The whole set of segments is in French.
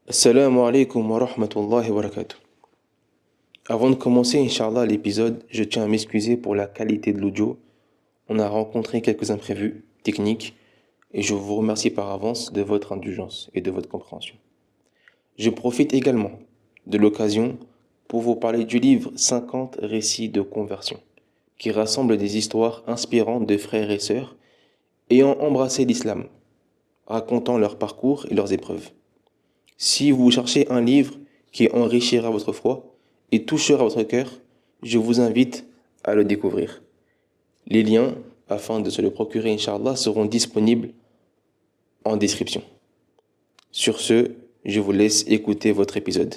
Assalamu alaikum wa rahmatullahi wa barakatuh. Avant de commencer, Inch'Allah, l'épisode, je tiens à m'excuser pour la qualité de l'audio. On a rencontré quelques imprévus techniques et je vous remercie par avance de votre indulgence et de votre compréhension. Je profite également de l'occasion pour vous parler du livre 50 récits de conversion, qui rassemble des histoires inspirantes de frères et sœurs ayant embrassé l'islam, racontant leur parcours et leurs épreuves. Si vous cherchez un livre qui enrichira votre foi et touchera votre cœur, je vous invite à le découvrir. Les liens, afin de se le procurer, Inch'Allah, seront disponibles en description. Sur ce, je vous laisse écouter votre épisode.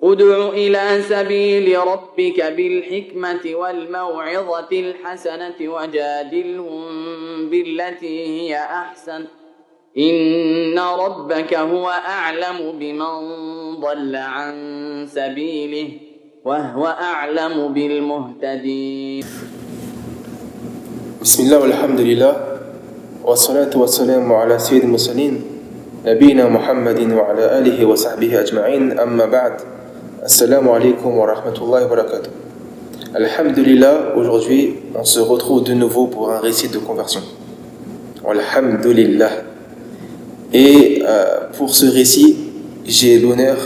ادع إلى سبيل ربك بالحكمة والموعظة الحسنة وجادلهم بالتي هي أحسن إن ربك هو أعلم بمن ضل عن سبيله وهو أعلم بالمهتدين. بسم الله والحمد لله والصلاة والسلام على سيد المرسلين نبينا محمد وعلى آله وصحبه أجمعين أما بعد. Assalamu alaikum wa rahmatullahi wa barakatuh. Alhamdulillah, aujourd'hui, on se retrouve de nouveau pour un récit de conversion. Alhamdulillah. Et pour ce récit, j'ai l'honneur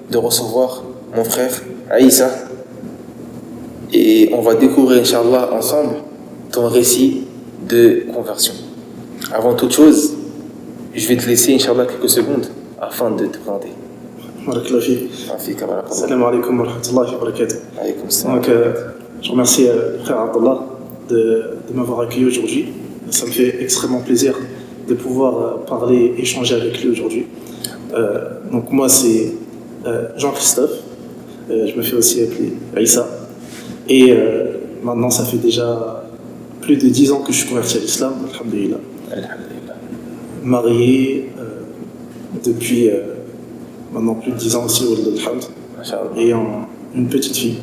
de recevoir mon frère Aïssa. Et on va découvrir, Inch'Allah, ensemble, ton récit de conversion. Avant toute chose, je vais te laisser, Inch'Allah, quelques secondes afin de te présenter. Salam alaikum wa rahmatullahi wa barakatuh. Donc, je remercie le frère Abdallah de m'avoir accueilli aujourd'hui. Ça me fait extrêmement plaisir de pouvoir parler, échanger avec lui aujourd'hui. Donc moi c'est Jean-Christophe, je me fais aussi appeler Aïssa. Et maintenant ça fait déjà plus de 10 ans que je suis converti à l'islam, alhamdulillah. Marié depuis maintenant plus de 10 ans aussi, et une petite fille.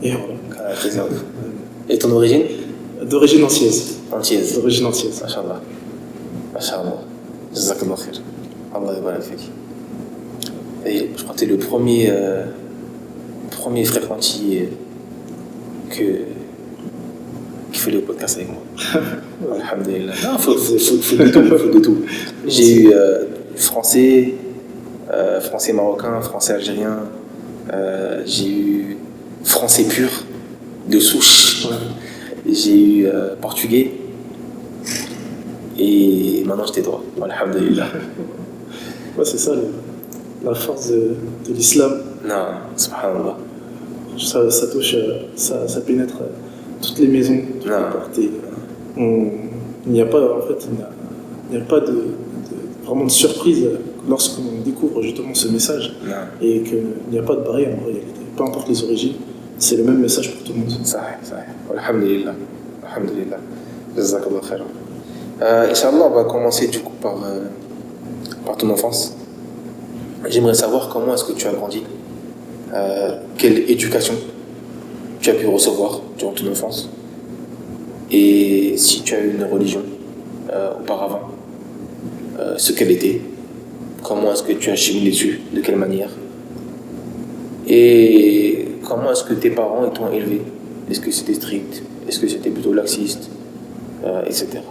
Et voilà. Et ton origine? D'origine antillaise. D'origine antillaise. Masha'Allah. Masha'Allah. Jazakallah khair. Allah yabarak fik. Et je crois que tu es le premier frère antillais qui fait le podcast avec moi. Alhamdulillah. Non, faut de tout. J'ai eu français marocain, français algérien, j'ai eu français pur, de souche, j'ai eu portugais, et maintenant j'étais droit, alhamdulillah. Ouais, c'est ça la force de l'islam. Non, subhanallah. Ça touche, ça pénètre toutes les maisons, toutes les portes. Il n'y a pas, en fait, il n'y a pas vraiment de surprise lorsqu'on découvre justement ce message, et qu'il n'y a pas de barrière en réalité. Peu importe les origines, c'est le même message pour tout le monde. Sahih. Alhamdulillah. Alhamdulillah. Jazakallah khairan. Inch'Allah, on va commencer du coup par ton enfance. J'aimerais savoir comment est-ce que tu as grandi, quelle éducation tu as pu recevoir durant ton enfance, et si tu as eu une religion auparavant, ce qu'elle était, comment est-ce que tu as cheminé dessus, de quelle manière, et comment est-ce que tes parents t'ont élevé. Est-ce que c'était strict, est-ce que c'était plutôt laxiste, etc.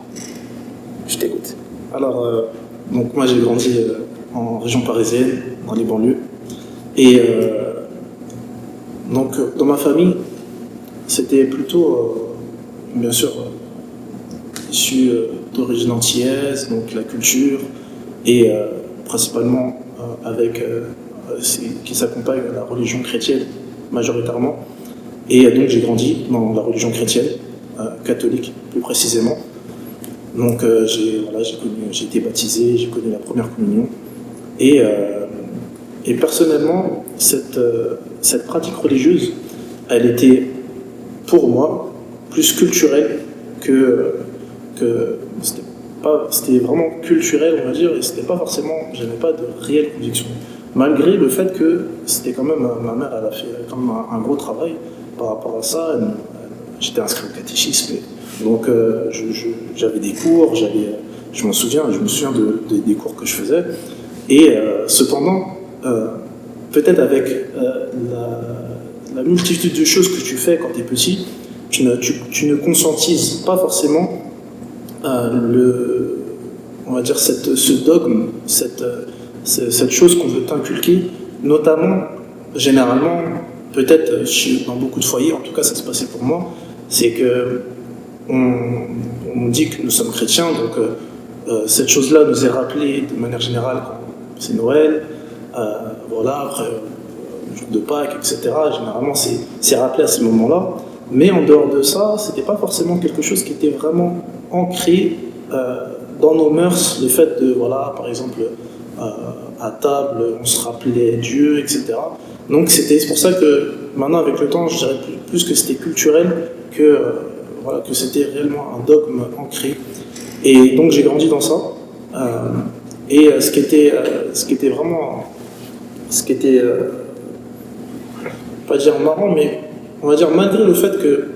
Je t'écoute. Alors, donc moi j'ai grandi en région parisienne, dans les banlieues, et donc dans ma famille, c'était plutôt, bien sûr, issu d'origine antillaise, donc la culture, et principalement avec qui s'accompagne à la religion chrétienne majoritairement. Et donc j'ai grandi dans la religion chrétienne, catholique plus précisément. Donc j'ai été baptisé, j'ai connu la première communion. Et personnellement, cette pratique religieuse, elle était pour moi plus culturelle que c'était vraiment culturel, on va dire, et c'était pas forcément, j'avais pas de réelle conviction. Malgré le fait que c'était quand même, ma mère, elle a fait quand même un gros travail par rapport à ça. J'étais inscrit au catéchisme, donc j'avais des cours, je me souviens des cours que je faisais, Et cependant, peut-être avec la multitude de choses que tu fais quand tu es petit, tu ne conscientises pas forcément on va dire ce dogme, cette chose qu'on veut t'inculquer, notamment, généralement, peut-être dans beaucoup de foyers, en tout cas ça se passait pour moi, c'est que on dit que nous sommes chrétiens, donc cette chose-là nous est rappelée de manière générale quand c'est Noël, voilà, après le jour de Pâques, etc. Généralement c'est rappelé à ces moments-là, mais en dehors de ça, c'était pas forcément quelque chose qui était vraiment ancré dans nos mœurs, le fait de, voilà, par exemple, à table, on se rappelait Dieu, etc. Donc c'est pour ça que maintenant, avec le temps, je dirais plus que c'était culturel que, voilà, que c'était réellement un dogme ancré. Et donc j'ai grandi dans ça. Et ce qui était vraiment, pas dire marrant, mais on va dire malgré le fait que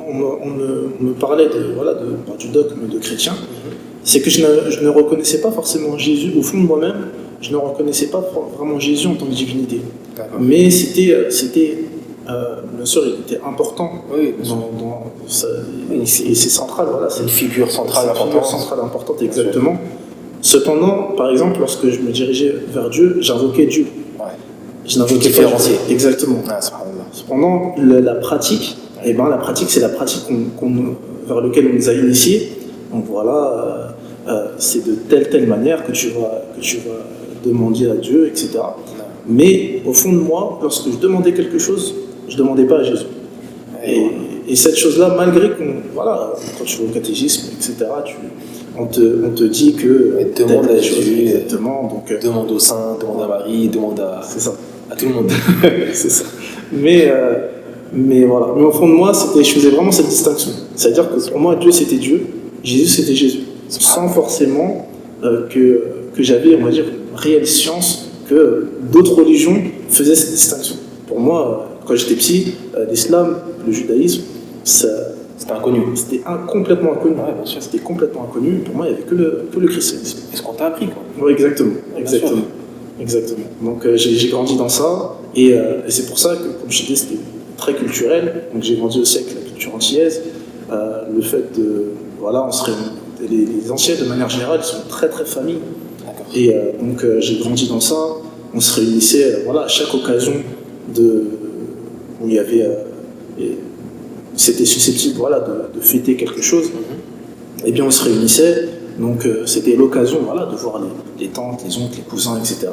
on me parlait du dogme de chrétien, c'est que je ne reconnaissais pas forcément Jésus au fond de moi-même, je ne reconnaissais pas vraiment Jésus en tant que divinité. D'accord. Mais c'était bien sûr, il était important. Oui, et c'est central, voilà. C'est une figure centrale importante, exactement. Cependant, par exemple, lorsque je me dirigeais vers Dieu, j'invoquais Dieu. Ouais. Je n'invoquais pas Dieu. Exactement. Ah, cependant, la pratique, la pratique, c'est la pratique vers laquelle on nous a initiés. Donc voilà, c'est de telle manière que tu vas demander à Dieu, etc. Mais au fond de moi, lorsque je demandais quelque chose, je ne demandais pas à Jésus. Et cette chose-là, malgré quand tu vas au catéchisme, etc., on te dit que... Demande à Jésus, exactement. Donc, demande au saint, demande à Marie, demande à tout le monde. C'est ça. Mais voilà. Mais au fond de moi, je faisais vraiment cette distinction. C'est-à-dire que pour moi, Dieu, c'était Dieu, Jésus, c'était Jésus. Sans forcément que j'avais, on va dire, une réelle science que d'autres religions faisaient cette distinction. Pour moi, quand j'étais petit, l'islam, le judaïsme, c'était inconnu. C'était complètement inconnu. Ouais, bien sûr. C'était complètement inconnu. Pour moi, il n'y avait que le christianisme. C'est ce qu'on t'a appris, quoi. Oui, exactement. Donc j'ai grandi dans ça, et c'est pour ça que, comme je disais, c'était très culturel. Donc j'ai grandi aussi avec la culture antillaise. Le fait de, voilà, les anciens, de manière générale, ils sont très très famille. D'accord. Et donc j'ai grandi dans ça. On se réunissait, à chaque occasion où il y avait, c'était susceptible, de fêter quelque chose. Et bien on se réunissait. Donc c'était l'occasion, de voir les tantes, les oncles, les cousins, etc.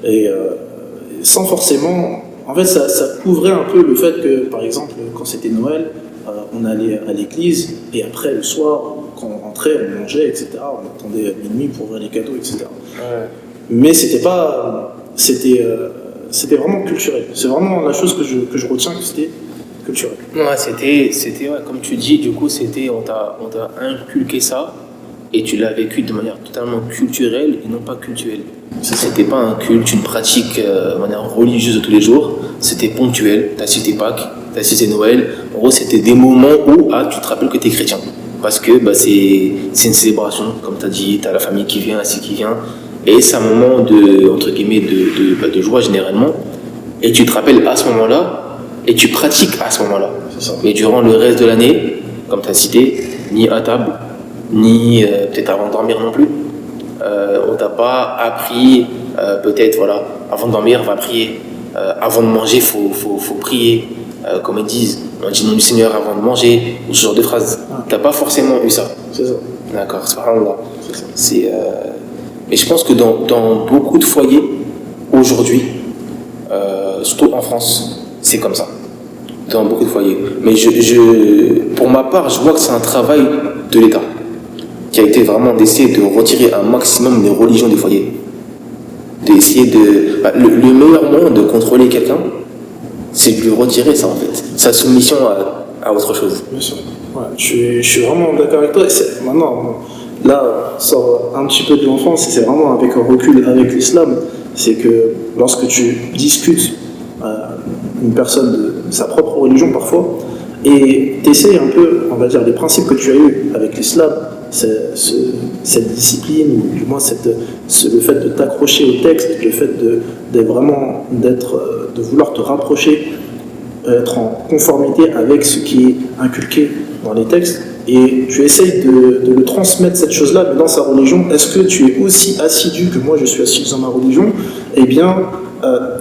Et sans forcément... En fait, ça couvrait un peu le fait que, par exemple, quand c'était Noël, on allait à l'église, et après, le soir, quand on rentrait, on mangeait, etc. On attendait minuit pour ouvrir les cadeaux, etc. Ouais. Mais c'était pas... C'était vraiment culturel. C'est vraiment la chose que je retiens, que c'était culturel. Ouais, c'était comme tu dis, du coup, on t'a inculqué ça, et tu l'as vécu de manière totalement culturelle et non pas cultuelle. C'était pas un culte, une pratique de manière religieuse de tous les jours, c'était ponctuel. T'as cité Pâques, t'as cité Noël. En gros, c'était des moments où tu te rappelles que t'es chrétien. Parce que c'est une célébration, comme t'as dit, t'as la famille qui vient, ainsi qui vient. Et c'est un moment de joie généralement. Et tu te rappelles à ce moment-là, et tu pratiques à ce moment-là. Mais durant le reste de l'année, comme t'as cité, ni à table, ni peut-être avant de dormir non plus. On t'a pas appris, peut-être, avant de dormir, on va prier. Avant de manger, faut prier. Comme ils disent, on dit nom du Seigneur avant de manger, ou ce genre de phrases. T'as pas forcément eu ça. C'est ça. D'accord, subhanallah. C'est ça. Mais je pense que dans beaucoup de foyers, aujourd'hui, surtout en France, c'est comme ça. Dans beaucoup de foyers. Mais pour ma part, je vois que c'est un travail de l'État qui a été vraiment d'essayer de retirer un maximum les religions des foyers. D'essayer le meilleur moyen de contrôler quelqu'un, c'est de lui retirer ça, en fait. Sa soumission à autre chose. Bien sûr. Ouais, je suis vraiment d'accord avec toi. Maintenant, là, on sort un petit peu de l'enfance, et c'est vraiment avec un recul avec l'islam. C'est que lorsque tu discutes une personne de sa propre religion parfois, et tu essaies un peu, on va dire, les principes que tu as eus avec l'islam, cette discipline, ou du moins le fait de t'accrocher au texte, le fait de vouloir te rapprocher, être en conformité avec ce qui est inculqué dans les textes, et tu essayes de le transmettre cette chose-là, mais dans sa religion, est-ce que tu es aussi assidu que moi je suis assidu dans ma religion? Eh bien,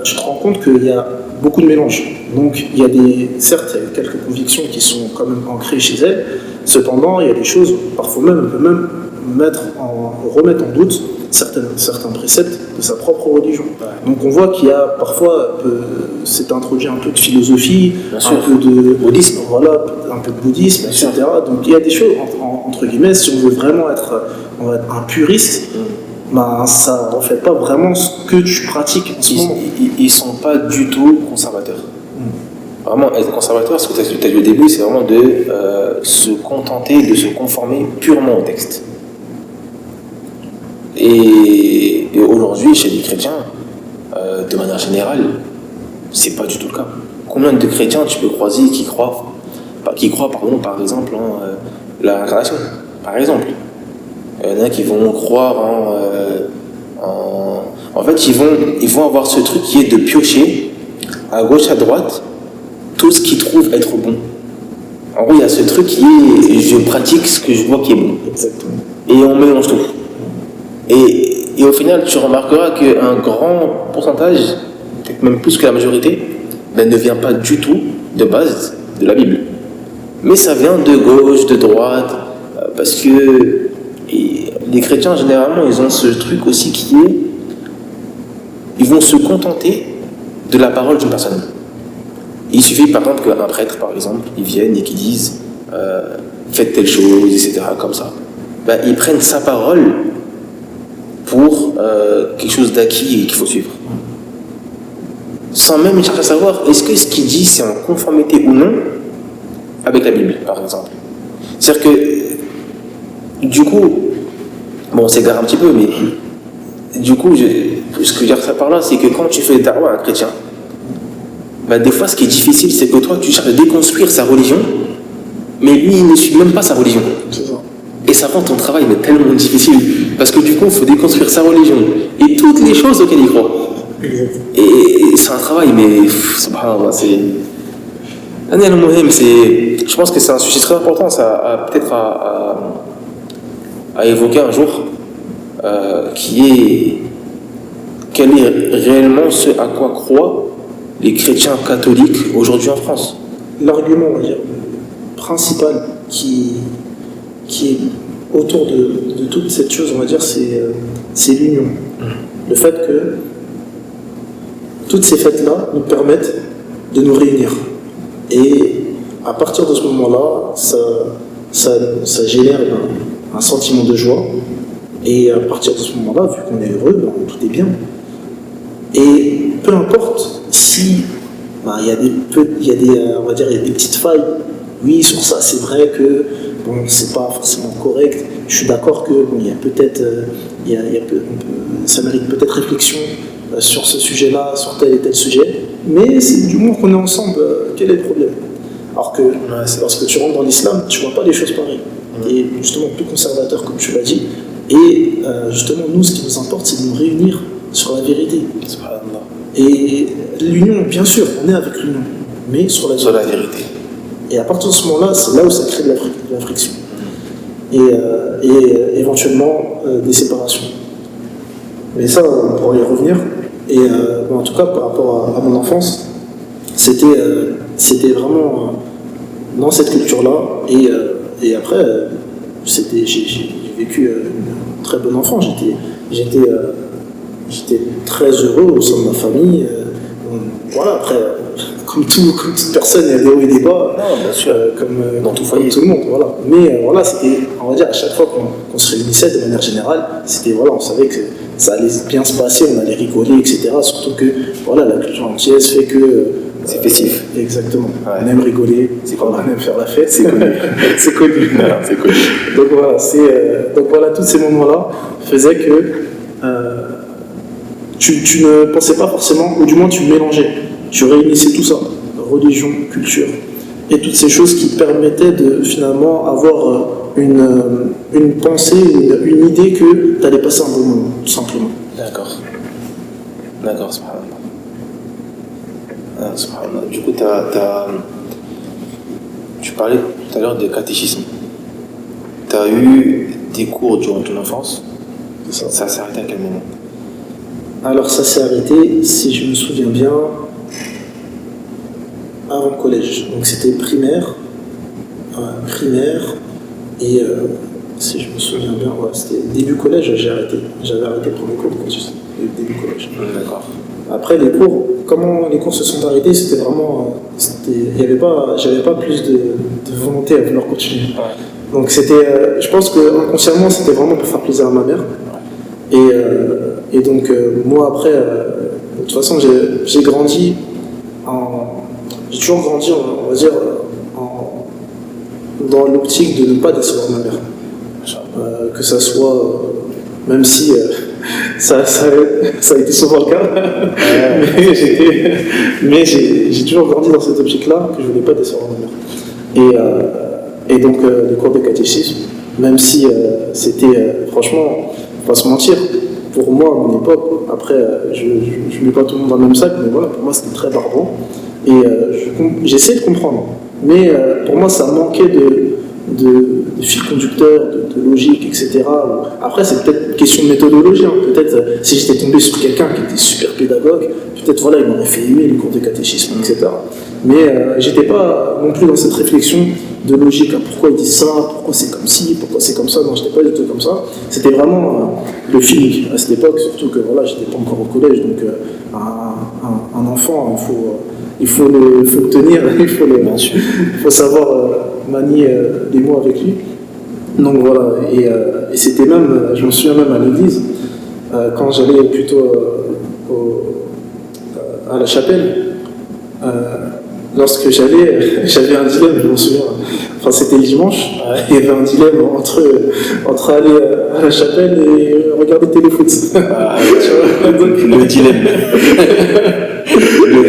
tu te rends compte qu'il y a beaucoup de mélange. Donc, certes, il y a quelques convictions qui sont quand même ancrées chez elle, cependant, il y a des choses, parfois même, on peut même remettre en doute certains préceptes de sa propre religion. Donc on voit qu'il y a parfois, c'est introduit un peu de philosophie, un peu de bouddhisme, voilà, un peu de bouddhisme, etc. Donc il y a des choses, entre guillemets, si on veut vraiment être un puriste, ben, ça ne reflète pas vraiment ce que tu pratiques en ce moment. Ils ne sont pas du tout conservateurs. Vraiment, être conservateur, ce que tu as dit au début, c'est vraiment de se contenter, de se conformer purement au texte. Et aujourd'hui, chez les chrétiens, de manière générale, c'est pas du tout le cas. Combien de chrétiens tu peux croiser qui croient par exemple, en la réincarnation, par exemple. Il y en a qui vont croire en fait, ils vont avoir ce truc qui est de piocher à gauche, à droite, tout ce qu'ils trouvent être bon. En gros, il y a ce truc qui est je pratique ce que je vois qui est bon. Exactement. Et on mélange tout. Et au final, tu remarqueras qu'un grand pourcentage, peut-être même plus que la majorité, ne vient pas du tout de base de la Bible. Mais ça vient de gauche, de droite, parce que les chrétiens, généralement, ils ont ce truc aussi qui est, ils vont se contenter de la parole d'une personne. Il suffit par exemple qu'un prêtre, par exemple, il vienne et qu'il dise faites telle chose, etc., comme ça. Ils prennent sa parole pour quelque chose d'acquis et qu'il faut suivre. Sans même chercher à savoir est-ce que ce qu'il dit c'est en conformité ou non avec la Bible, par exemple. C'est-à-dire que, du coup, bon, on s'égare un petit peu, mais du coup, ce que je veux dire ça par là, c'est que quand tu fais da'wa à un chrétien, des fois, ce qui est difficile, c'est que toi, tu cherches à déconstruire sa religion, mais lui, il ne suit même pas sa religion. C'est ça. Et ça rend ton travail tellement difficile, parce que du coup, il faut déconstruire sa religion et toutes les choses auxquelles il croit. Et c'est un travail, mais subhanallah, c'est. Je pense que c'est un sujet très important, ça peut-être à évoquer un jour, qui est quel est réellement ce à quoi croient les chrétiens catholiques aujourd'hui en France. L'argument, on va dire, principal qui est autour de toute cette chose, on va dire, c'est l'union. Le fait que toutes ces fêtes-là nous permettent de nous réunir. Et à partir de ce moment-là, ça génère un sentiment de joie. Et à partir de ce moment-là, vu qu'on est heureux, tout est bien. Et peu importe si il y a des petites failles. Oui, sur ça, c'est vrai que c'est pas forcément correct. Je suis d'accord que il y a peut-être, ça mérite peut-être réflexion sur ce sujet-là, sur tel et tel sujet. Mais c'est du moment qu'on est ensemble, quel est le problème? Alors que lorsque tu rentres dans l'islam, tu vois pas les choses pareilles. Et justement plus conservateur, comme tu l'as dit. Et justement, nous, ce qui nous importe, c'est de nous réunir sur la vérité. Et l'union, bien sûr, on est avec l'union, mais sur la vérité. Et à partir de ce moment-là, c'est là où ça crée de la friction. Et éventuellement des séparations. Mais ça, on pourra y revenir. Et en tout cas, par rapport à mon enfance, c'était vraiment dans cette culture-là. Et après, j'ai vécu une très bonne enfance. J'étais très heureux au sein de ma famille. Voilà, après, comme toute personne, il y a des hauts et des bas. Non, bien sûr. Dans tout foyer. Tout le monde, voilà. Mais voilà, c'était, on va dire, à chaque fois qu'on se réunissait de manière générale, c'était, voilà, on savait que ça allait bien se passer, on allait rigoler, etc. Surtout que, voilà, la culture antillaise fait que. C'est festif. Exactement. Ouais. On aime rigoler, on aime faire la fête. C'est connu. C'est connu. Non, c'est connu. Donc voilà, tous ces moments-là faisaient que tu ne pensais pas forcément, ou du moins tu mélangeais. Tu réunissais tout ça, religion, culture. et toutes ces choses qui permettaient de finalement avoir une pensée, une idée que tu allais passer un bon moment, tout simplement. D'accord. D'accord, subhanallah. Ah, subhanallah. Du coup, tu parlais tout à l'heure de catéchisme. Tu as eu des cours durant ton enfance. Ça s'est arrêté à quel moment? Alors ça s'est arrêté, si je me souviens bien, avant le collège. Donc c'était primaire, et si je me souviens bien, ouais, c'était début collège, j'ai arrêté. J'avais arrêté le premier cours de catéchisme, début collège. D'accord. Après les cours, comment les cours se sont arrêtés, c'était vraiment, j'avais pas plus de volonté à vouloir continuer. Ouais. Donc c'était, je pense que inconsciemment c'était vraiment pour faire plaisir à ma mère. Et donc moi après, de toute façon j'ai grandi j'ai toujours grandi, on va dire, dans l'optique de ne pas décevoir ma mère. Que ça soit, même si ça a été souvent le cas, mais j'ai toujours grandi dans cette optique-là, que je ne voulais pas décevoir ma mère. Et donc les cours de catéchisme, même si c'était, franchement, faut pas se mentir, pour moi, à mon époque, après, je ne mets pas tout le monde dans le même sac, mais voilà, pour moi c'était très barbant. Et j'essaie de comprendre. Mais pour moi, ça manquait de fil conducteur, de logique, etc. Après, c'est peut-être une question de méthodologie. Hein. Peut-être si j'étais tombé sur quelqu'un qui était super pédagogue, peut-être voilà, il m'aurait fait aimer les cours de catéchisme, etc. Mais j'étais pas non plus dans cette réflexion de logique. Hein. Pourquoi il dit ça? Pourquoi c'est comme ci? Pourquoi c'est comme ça? Non, j'étais pas du tout comme ça. C'était vraiment le feeling à cette époque, surtout que voilà, j'étais pas encore au collège, donc un enfant, il faut le tenir, il faut savoir manier les mots avec lui. Donc voilà, et c'était même, je me souviens même à l'église, quand j'allais plutôt à la chapelle, lorsque j'avais un dilemme, je m'en souviens, enfin c'était le dimanche, il y avait un dilemme entre aller à la chapelle et regarder téléfoot. Le dilemme. Donc,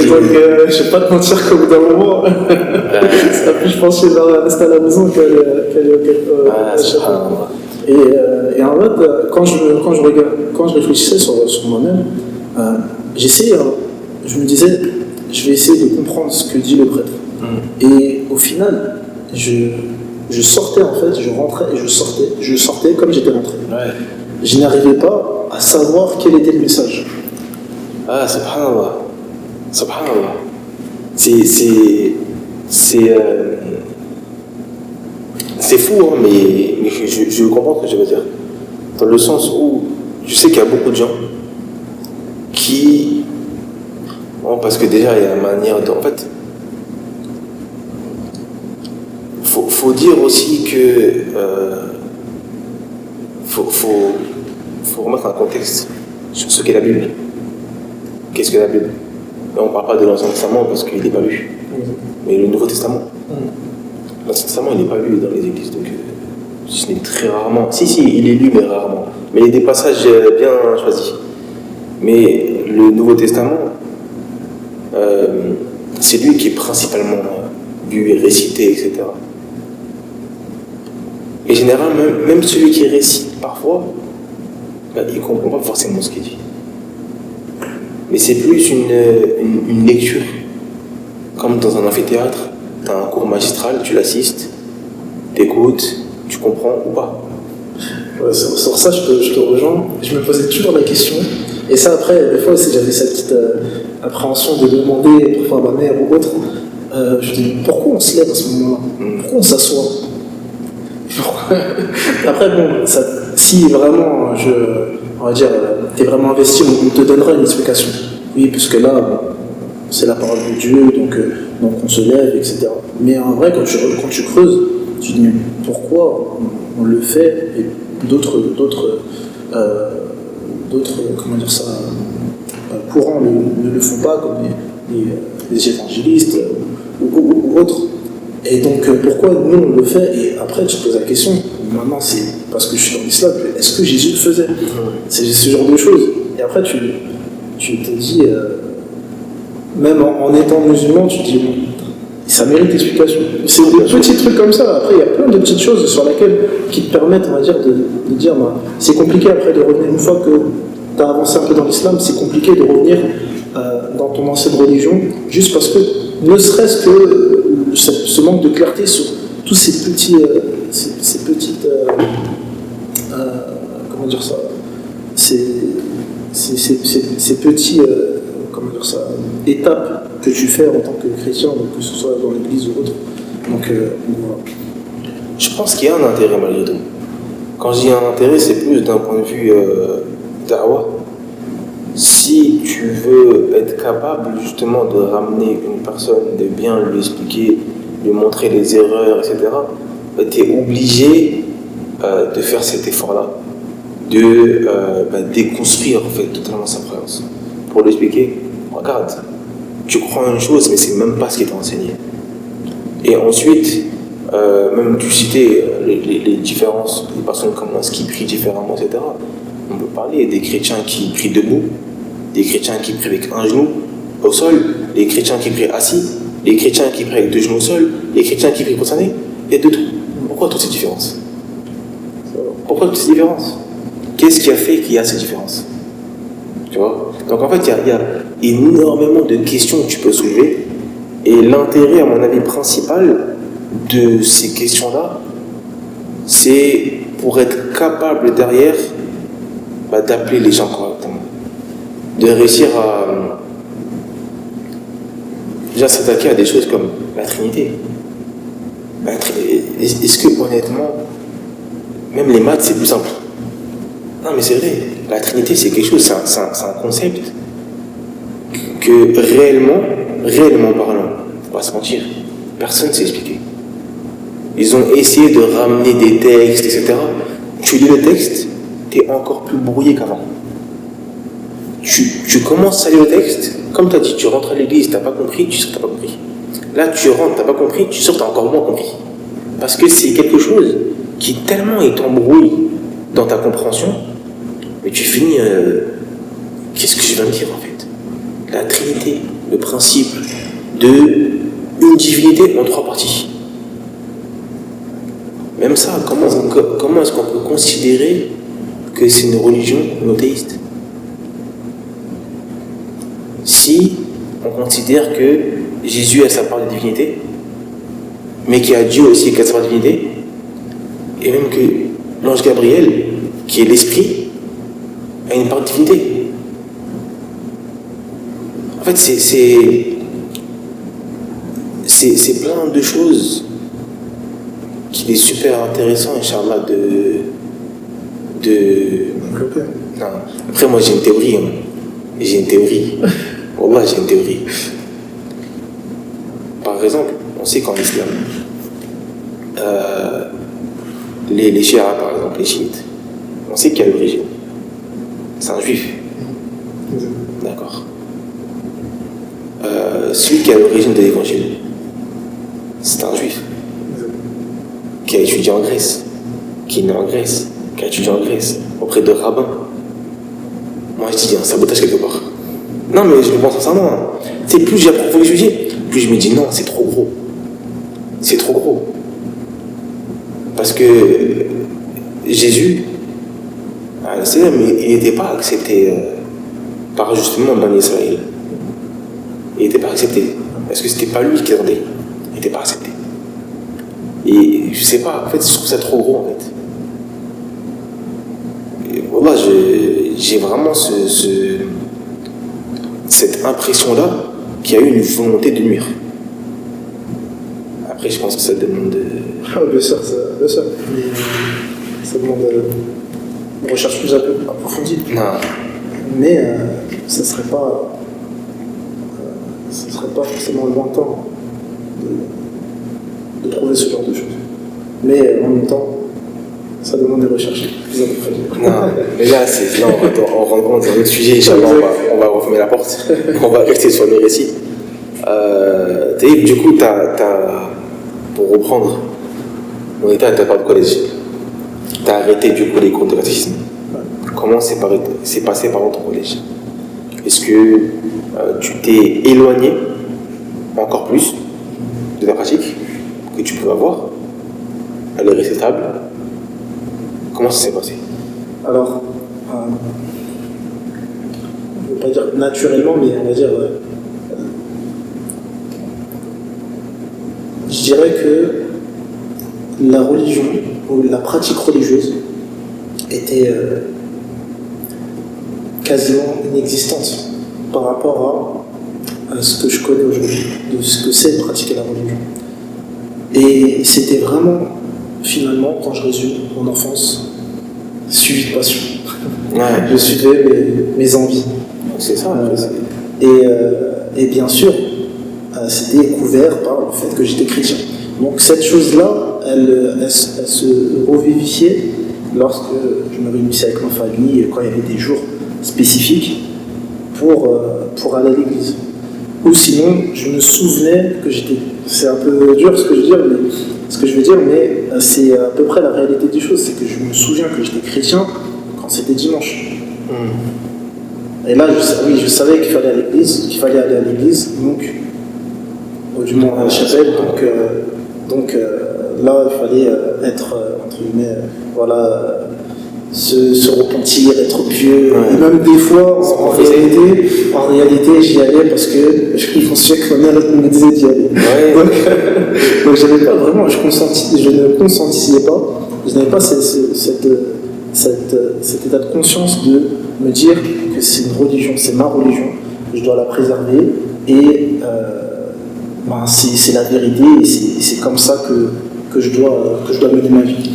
je vais pas te mentir qu'au bout d'un moment, ça a plus pencher vers rester à la maison qu'aller à la chapelle. Et en fait, quand je réfléchissais sur moi-même, j'essayais, je me disais, je vais essayer de comprendre ce que dit le prêtre. Et au final, je sortais en fait, je rentrais et je sortais comme j'étais rentré. Ouais. Je n'arrivais pas à savoir quel était le message. Ah, subhanallah. Subhanallah. C'est fou, hein, mais je comprends ce que je veux dire. Dans le sens où je sais qu'il y a beaucoup de gens qui... Bon, parce que déjà, il y a une manière de... En fait, faut dire aussi que... faut remettre un contexte sur ce qu'est la Bible. Qu'est-ce que la Bible? On ne parle pas de l'Ancien Testament parce qu'il n'est pas lu. Mais le Nouveau Testament. L'Ancien Testament, il n'est pas lu dans les églises. Donc, ce n'est très rarement. Si, il est lu, mais rarement. Mais il y a des passages bien choisis. Mais le Nouveau Testament, c'est lui qui est principalement lu et récité, etc. Et généralement, même celui qui récite parfois, il ne comprend pas forcément ce qu'il dit. Mais c'est plus une lecture. Comme dans un amphithéâtre, tu as un cours magistral, tu l'assistes, tu écoutes, tu comprends ou pas. Ouais, sur ça, je te rejoins. Je me posais toujours la question. Et ça, après, des fois aussi, j'avais cette petite appréhension de demander parfois à ma mère ou autre. Je me dis, pourquoi on se lève à ce moment-là? Pourquoi on s'assoit? Après, bon, si vraiment, on va dire, t'es vraiment investi, on te donnera une explication. Oui, puisque là, c'est la parole de Dieu, donc on se lève, etc. Mais en vrai, quand tu creuses, tu te dis, mais pourquoi on le fait et d'autres comment dire ça, courants ne le font pas, comme les évangélistes ou autres. Et donc, pourquoi nous on le fait? Et après, tu te poses la question, maintenant c'est parce que je suis dans l'islam, est-ce que Jésus le faisait? C'est ce genre de choses. Et après, tu te dis, même en étant musulman, tu te dis, bon, ça mérite explication. C'est des petits trucs comme ça. Après, il y a plein de petites choses sur lesquelles qui te permettent, on va dire, de dire, bah, c'est compliqué après de revenir. Une fois que tu as avancé un peu dans l'islam, c'est compliqué de revenir dans ton ancienne religion, juste parce que, ne serait-ce que ce manque de clarté sur tous ces petits, comment dire ça, ces petits, comment dire ça, étapes que tu fais en tant que chrétien, donc que ce soit dans l'église ou autre. Donc voilà. Je pense qu'il y a un intérêt malgré tout. Quand je dis un intérêt, c'est plus d'un point de vue da'wah. Si tu veux être capable justement de ramener une personne, de bien lui expliquer, lui montrer les erreurs, etc., tu es obligé de faire cet effort-là, de déconstruire en fait totalement sa croyance. Pour lui expliquer, regarde, tu crois une chose, mais c'est même pas ce qui t'a enseigné. Et ensuite, même tu citais les différences des personnes qui prient différemment, etc. On peut parler des chrétiens qui prient debout, des chrétiens qui prient avec un genou au sol, les chrétiens qui prient assis, les chrétiens qui prient avec deux genoux au sol, les chrétiens qui prient prosternés. Il y a de tout. Pourquoi toutes ces différences? Pourquoi toutes ces différences? Qu'est-ce qui a fait qu'il y a ces différences? Tu vois? Donc en fait, il y a énormément de questions que tu peux soulever. Et l'intérêt, à mon avis, principal de ces questions-là, c'est pour être capable derrière d'appeler les gens correctement. De réussir à déjà s'attaquer à des choses comme la Trinité. Est-ce que honnêtement, même les maths, c'est plus simple? Non mais c'est vrai, la Trinité c'est quelque chose, c'est un concept que réellement parlant, faut pas se mentir, personne ne sait expliquer. Ils ont essayé de ramener des textes, etc. Tu lis le texte, tu es encore plus brouillé qu'avant. Tu commences à lire le texte, comme tu as dit, tu rentres à l'église, tu n'as pas compris, tu sors, tu n'as pas compris. Là, tu rentres, tu n'as pas compris, tu sors, tu as encore moins compris. Parce que c'est quelque chose qui tellement t'embrouille dans ta compréhension, mais tu finis... qu'est-ce que je viens de dire en fait? La Trinité, le principe d'une divinité en 3 parties. Même ça, comment est-ce qu'on peut considérer que c'est une religion monothéiste? Si on considère que Jésus a sa part de divinité, mais qu'il y a Dieu aussi qui a sa part de divinité, et même que l'ange Gabriel, qui est l'esprit, a une part de divinité. En fait, c'est plein de choses qu'il est super intéressant, Inch'Allah, Non. Après, moi, j'ai une théorie. Wallah, j'ai une théorie. Par exemple, on sait qu'en islam, les chiites, par exemple, les chiites, on sait qu'il y a l'origine. C'est un juif. D'accord. Celui qui a l'origine de l'évangile, c'est un juif. Qui a étudié en Grèce, qui est né en Grèce, qui a étudié en Grèce, auprès de rabbins. Moi, je dis, il y a un sabotage quelque part. Non, mais je le pense sincèrement. Hein. Tu sais, plus j'approfondis le sujet, plus je me dis, non, c'est trop gros. C'est trop gros. Parce que Jésus, il n'était pas accepté par justement Bani Israël. Il n'était pas accepté. Parce que c'était pas lui qui attendait. Il n'était pas accepté. Et je sais pas, en fait, je trouve ça trop gros, en fait. Et voilà, j'ai vraiment cette impression-là qu'il y a eu une volonté de nuire. Après, je pense que ça demande... Bien sûr. Ça demande une recherche plus approfondie. Non. Mais ça serait pas forcément lointain de trouver ce genre de choses. Mais en même temps, ça demande des recherches plus approfondies. Non, mais là, on rentre dans un autre sujet. Inch'Allah, on va refermer la porte. On va rester sur le récit. Du coup, pour reprendre, on était à ta part de collège. Tu as arrêté du coup les cours de catéchisme. Comment c'est passé par ton collège? Est-ce que tu t'es éloigné encore plus de ta pratique que tu peux avoir, elle est restée stable. Comment ça s'est passé? Alors, je ne veux pas dire naturellement, mais on va dire, je dirais que la religion, ou la pratique religieuse, était quasiment inexistante par rapport à ce que je connais aujourd'hui, de ce que c'est de pratiquer la religion. Et c'était vraiment, finalement, quand je résume mon enfance, suivi de passion. Ouais. Je suivais mes envies. C'est ça. Et bien sûr, c'était couvert par le fait que j'étais chrétien. Donc cette chose-là, elle se revivifiait lorsque je me réunissais avec ma famille, quand il y avait des jours spécifiques pour aller à l'église. Ou sinon, je me souvenais que j'étais... C'est un peu dur ce que je veux dire, mais c'est à peu près la réalité des choses. C'est que je me souviens que j'étais chrétien quand c'était dimanche. Et là, je savais qu'il fallait aller à l'église, donc, du moins à la chapelle, donc là, il fallait être, entre guillemets, voilà, se repentir, être pieux. Ouais. Et même des fois, en réalité, j'y allais parce que je me souviens que ma mère me disait d'y aller. Ouais. Donc j'avais pas vraiment, je ne consentissais pas, je n'avais pas cet état de conscience de me dire que c'est une religion, c'est ma religion, je dois la préserver et c'est la vérité et c'est comme ça que je dois mener ma vie.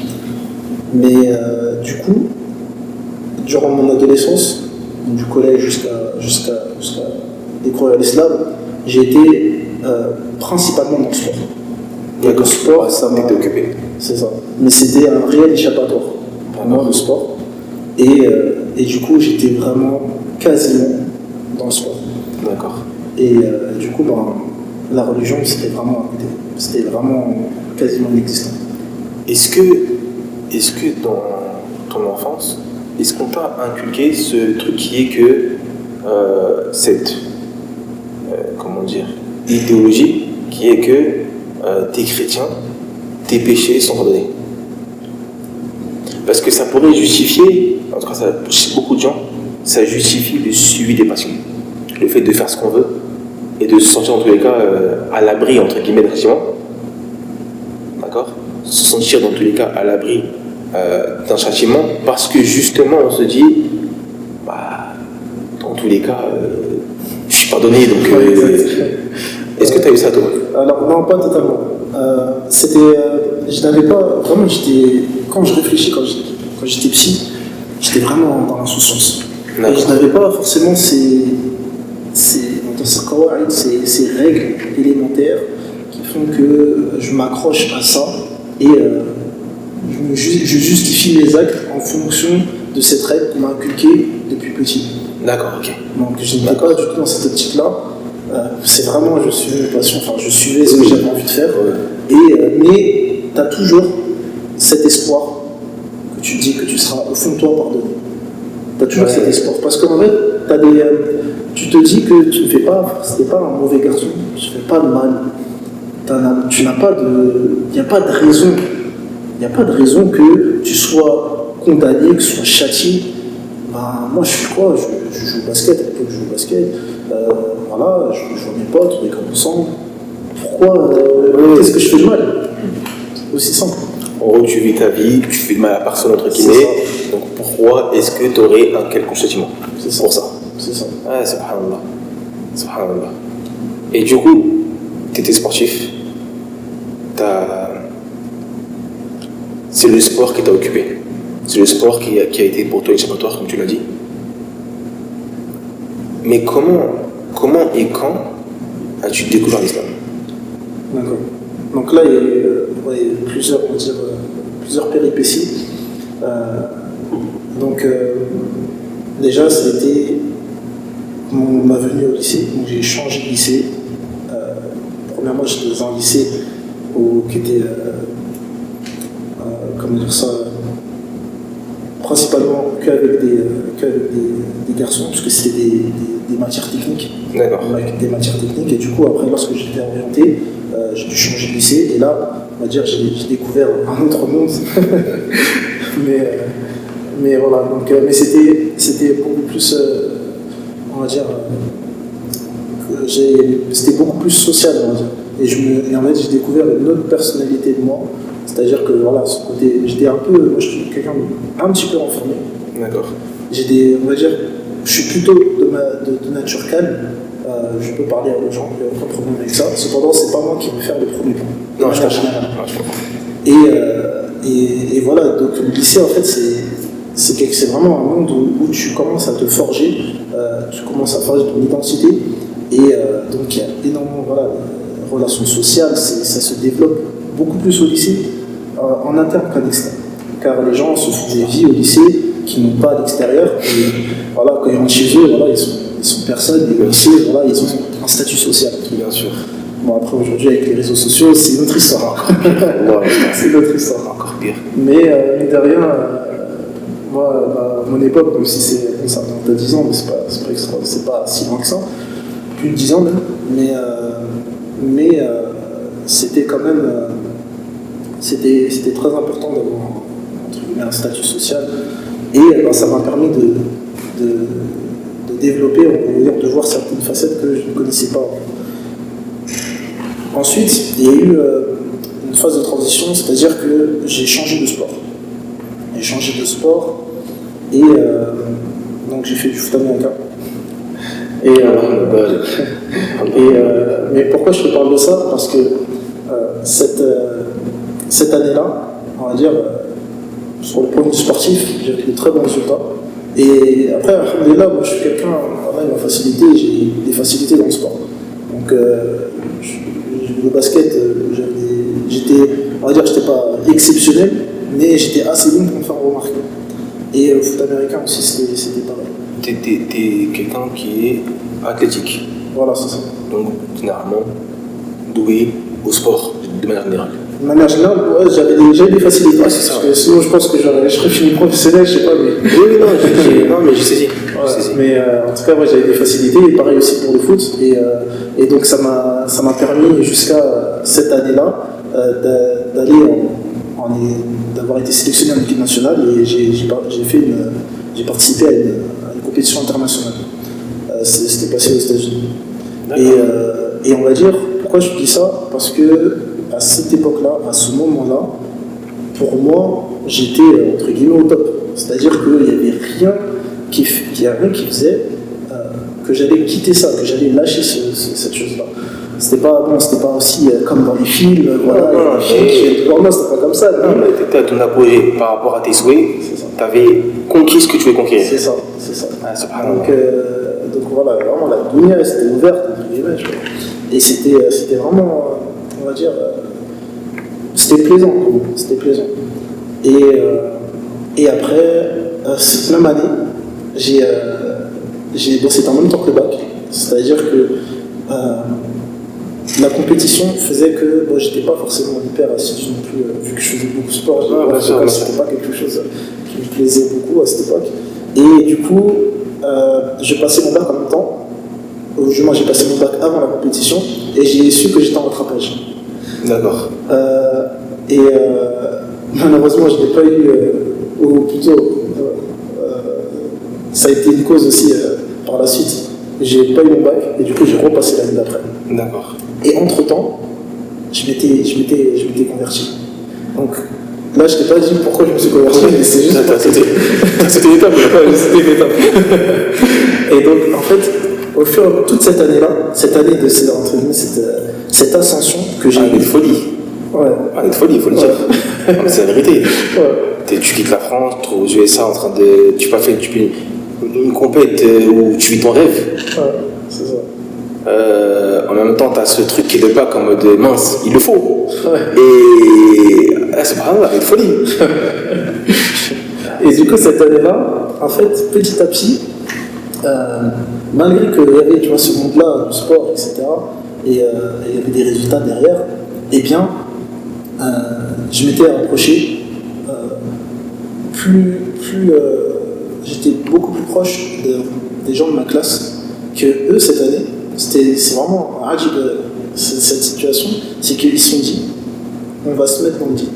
Mais du coup, durant mon adolescence, du collège jusqu'à découvrir l'islam, j'ai été principalement dans le sport. Et le sport, ça m'a occupé. C'est ça. Mais c'était un réel échappatoire pour moi, le sport. Et du coup, j'étais vraiment quasiment dans le sport. D'accord. Et du coup, la religion, c'était vraiment à côté. C'était vraiment quasiment inexistant. Est-ce que dans ton enfance, est-ce qu'on t'a inculqué ce truc qui est que cette idéologie qui est que t'es chrétien, tes péchés sont pardonnés? Parce que ça pourrait justifier, en tout cas chez beaucoup de gens, ça justifie le suivi des passions. Le fait de faire ce qu'on veut et de se sentir en tous les cas à l'abri entre guillemets d'un châtiment. D'accord? Se sentir dans tous les cas à l'abri d'un châtiment parce que justement on se dit dans tous les cas je suis pardonné donc est-ce que tu as eu ça toi? Alors non, pas totalement. Je n'avais pas vraiment, quand je réfléchis, quand j'étais psy, j'étais vraiment dans l'insouciance. Et je n'avais pas forcément ces règles élémentaires qui font que je m'accroche à ça et je justifie mes actes en fonction de cette règle qu'on m'a inculquée depuis petit. D'accord, ok. Donc je n'étais pas du tout dans cette optique-là. C'est vraiment, je suivais mes passions, je suivais ce que j'avais envie de faire. Ouais. Mais tu as toujours cet espoir que tu dis que tu seras au fond de toi pardonné. Tu as toujours cet espoir. Parce qu'en fait, tu te dis que tu ne fais pas, c'était pas un mauvais garçon, tu ne fais pas de mal. Tu n'as pas de. Il n'y a pas de raison. Il n'y a pas de raison que tu sois condamné, que tu sois châtié. Moi, je fais quoi? Je joue au basket, à l'époque, je joue au basket. Voilà, je vois mes potes, on est comme ensemble. Pourquoi qu'est-ce que je fais de mal? C'est aussi simple. En gros, tu vis ta vie, tu fais de mal à personne, entre guillemets. Donc pourquoi est-ce que tu aurais un quelconque châtiment? C'est ça. Pour ça. C'est ça. Ah, subhanallah. Subhanallah. Et du coup, tu étais sportif. C'est le sport qui t'a occupé. C'est le sport qui a été pour toi échappatoire, comme tu l'as dit. Mais comment et quand as-tu découvert l'islam? D'accord. Donc là, il y a plusieurs péripéties. Déjà, c'était ma venue au lycée. Donc j'ai changé de lycée. Premièrement, j'étais dans un lycée qui était, principalement qu'avec des garçons, puisque c'était des matières techniques. D'accord. Des matières techniques. Et du coup, après, lorsque j'étais orienté, j'ai dû changer de lycée, et là, on va dire, j'ai découvert un autre monde. mais voilà, donc, mais c'était beaucoup plus, on va dire, c'était beaucoup plus social, on va dire. Et en fait, j'ai découvert une autre personnalité de moi, c'est-à-dire que voilà, ce côté, moi je suis quelqu'un un petit peu renfermé. D'accord. On va dire, je suis plutôt de nature calme. Je peux parler aux gens, il n'y a aucun problème avec ça. Cependant, c'est pas moi qui vais faire le premier plan. Non, je comprends. Et voilà, donc le lycée, en fait, c'est vraiment un monde où tu commences à te forger, tu commences à forger ton identité. Et donc, il y a énormément de relations sociales, ça se développe beaucoup plus au lycée, en interne qu'à l'externe. Car les gens se font des vies au lycée qui n'ont pas à l'extérieur. Et voilà, quand ils rentrent chez eux, voilà, ils sont personnes, et au lycée, voilà, ils ont un statut social. Bien sûr. Bon, après, aujourd'hui, avec les réseaux sociaux, c'est une autre histoire. C'est une autre histoire. Encore pire. Mais de rien, moi, à mon époque, même si ça remonte à 10 ans, mais c'est pas si loin que ça, plus de 10 ans même, mais c'était quand même c'était très important d'avoir entre guillemets, un statut social, et ça m'a permis de développer, on va dire, de voir certaines facettes que je ne connaissais pas. Ensuite, il y a eu une phase de transition, c'est-à-dire que j'ai changé de sport. Et donc j'ai fait du foot américain. Mais pourquoi je te parle de ça? Parce que cette année-là, on va dire, sur le point de vue sportif, j'ai fait de très bons résultats. Et après, là, moi je suis quelqu'un, il m'a facilité, j'ai des facilités dans le sport. Donc, le basket, on va dire que j'étais pas exceptionnel, mais j'étais assez bon pour me faire remarquer. Et au foot américain aussi, c'était pareil. T'es quelqu'un qui est athlétique. Voilà, c'est ça. Donc, généralement, doué au sport, de manière générale. De manière générale, ouais, j'avais des facilités. Ouais, c'est ça. Parce que sinon, je pense que je serais fini professionnel, je sais pas, mais. Oui, non, mais j'ai saisi. Mais en tout cas, ouais, j'avais des facilités, et pareil aussi pour le foot. Et donc, ça m'a permis, jusqu'à cette année-là, d'avoir été sélectionné en équipe nationale, et j'ai participé à une compétition internationale. C'était passé aux États-Unis. Et on va dire, pourquoi je dis ça? Parce que à cette époque-là, à ce moment-là, pour moi, j'étais entre guillemets au top. C'est-à-dire qu'il n'y avait rien qui faisait que j'allais quitter ça, que j'allais lâcher cette chose-là. C'était pas aussi comme dans les films, voilà. Pour moi, c'était pas comme ça. Non, mais t'étais à ton apogée par rapport à tes souhaits. Tu avais conquis ce que tu voulais conquérir. C'est ça. Ah, c'est pas donc voilà, vraiment la lumière c'était ouverte, entre guillemets, et c'était vraiment, on va dire, c'était plaisant. Et après, cette même année, c'était en même temps que le bac, c'est-à-dire que la compétition faisait que j'étais pas forcément hyper assidu non plus, vu que je faisais beaucoup de sport, c'était pas quelque chose qui me plaisait beaucoup à cette époque. Et du coup, j'ai passé mon bac en même temps. Moi, j'ai passé mon bac avant la compétition, et j'ai su que j'étais en rattrapage. D'accord. Malheureusement, je n'ai pas eu, ou plutôt, ça a été une cause aussi par la suite. J'ai pas eu mon bac, et du coup, j'ai repassé l'année d'après. D'accord. Et entre-temps, je m'étais converti. Donc là, je t'ai pas dit pourquoi je me suis converti, mais c'est juste. C'était une étape. C'était une étape. Et donc, en fait, au fur et à mesure, toute cette année-là, cette ascension que j'ai. Année de folie. Ouais. Année de folie, il faut le dire. C'est la vérité. Ouais. Tu quittes la France, tu es aux USA en train de. Tu fais une compète où tu vis ton rêve. Ouais, c'est ça. En même temps, tu as ce truc qui est de pas comme de mince, il le faut. Ouais. Et c'est pas grave, avec folie. Et du coup, cette année-là, en fait, petit à petit, malgré qu'il y avait, tu vois, ce monde-là, du sport, etc., et il y avait des résultats derrière, eh bien, je m'étais approché j'étais beaucoup plus proche des gens de ma classe que eux cette année. C'est vraiment cette situation, c'est qu'ils se sont dit, on va se mettre dans le dîn.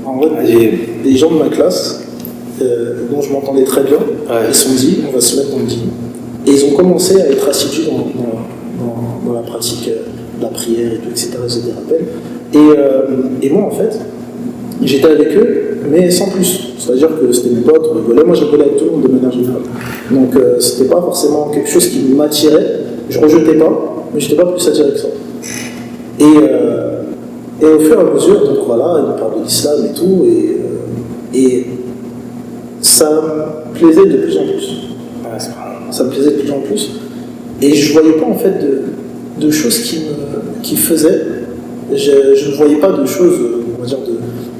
En vrai, les gens de ma classe, dont je m'entendais très bien, ils se sont dit, on va se mettre dans le dîn. Et ils ont commencé à être assidus dans la pratique de la prière et tout, etc. J'ai des rappels. Et moi, en fait, j'étais avec eux, mais sans plus. C'est-à-dire que c'était mes potes, on rigolait. Moi, je rigolais avec tout le monde de manière générale. Donc, c'était pas forcément quelque chose qui m'attirait. Je rejetais pas, mais j'étais pas plus attiré que ça. Et au fur et à mesure, donc voilà, ils me parlent de l'islam et tout, et ça me plaisait de plus en plus. Ça me plaisait de plus en plus. Et je voyais pas en fait de choses qui faisaient. Je ne voyais pas de choses, on va dire,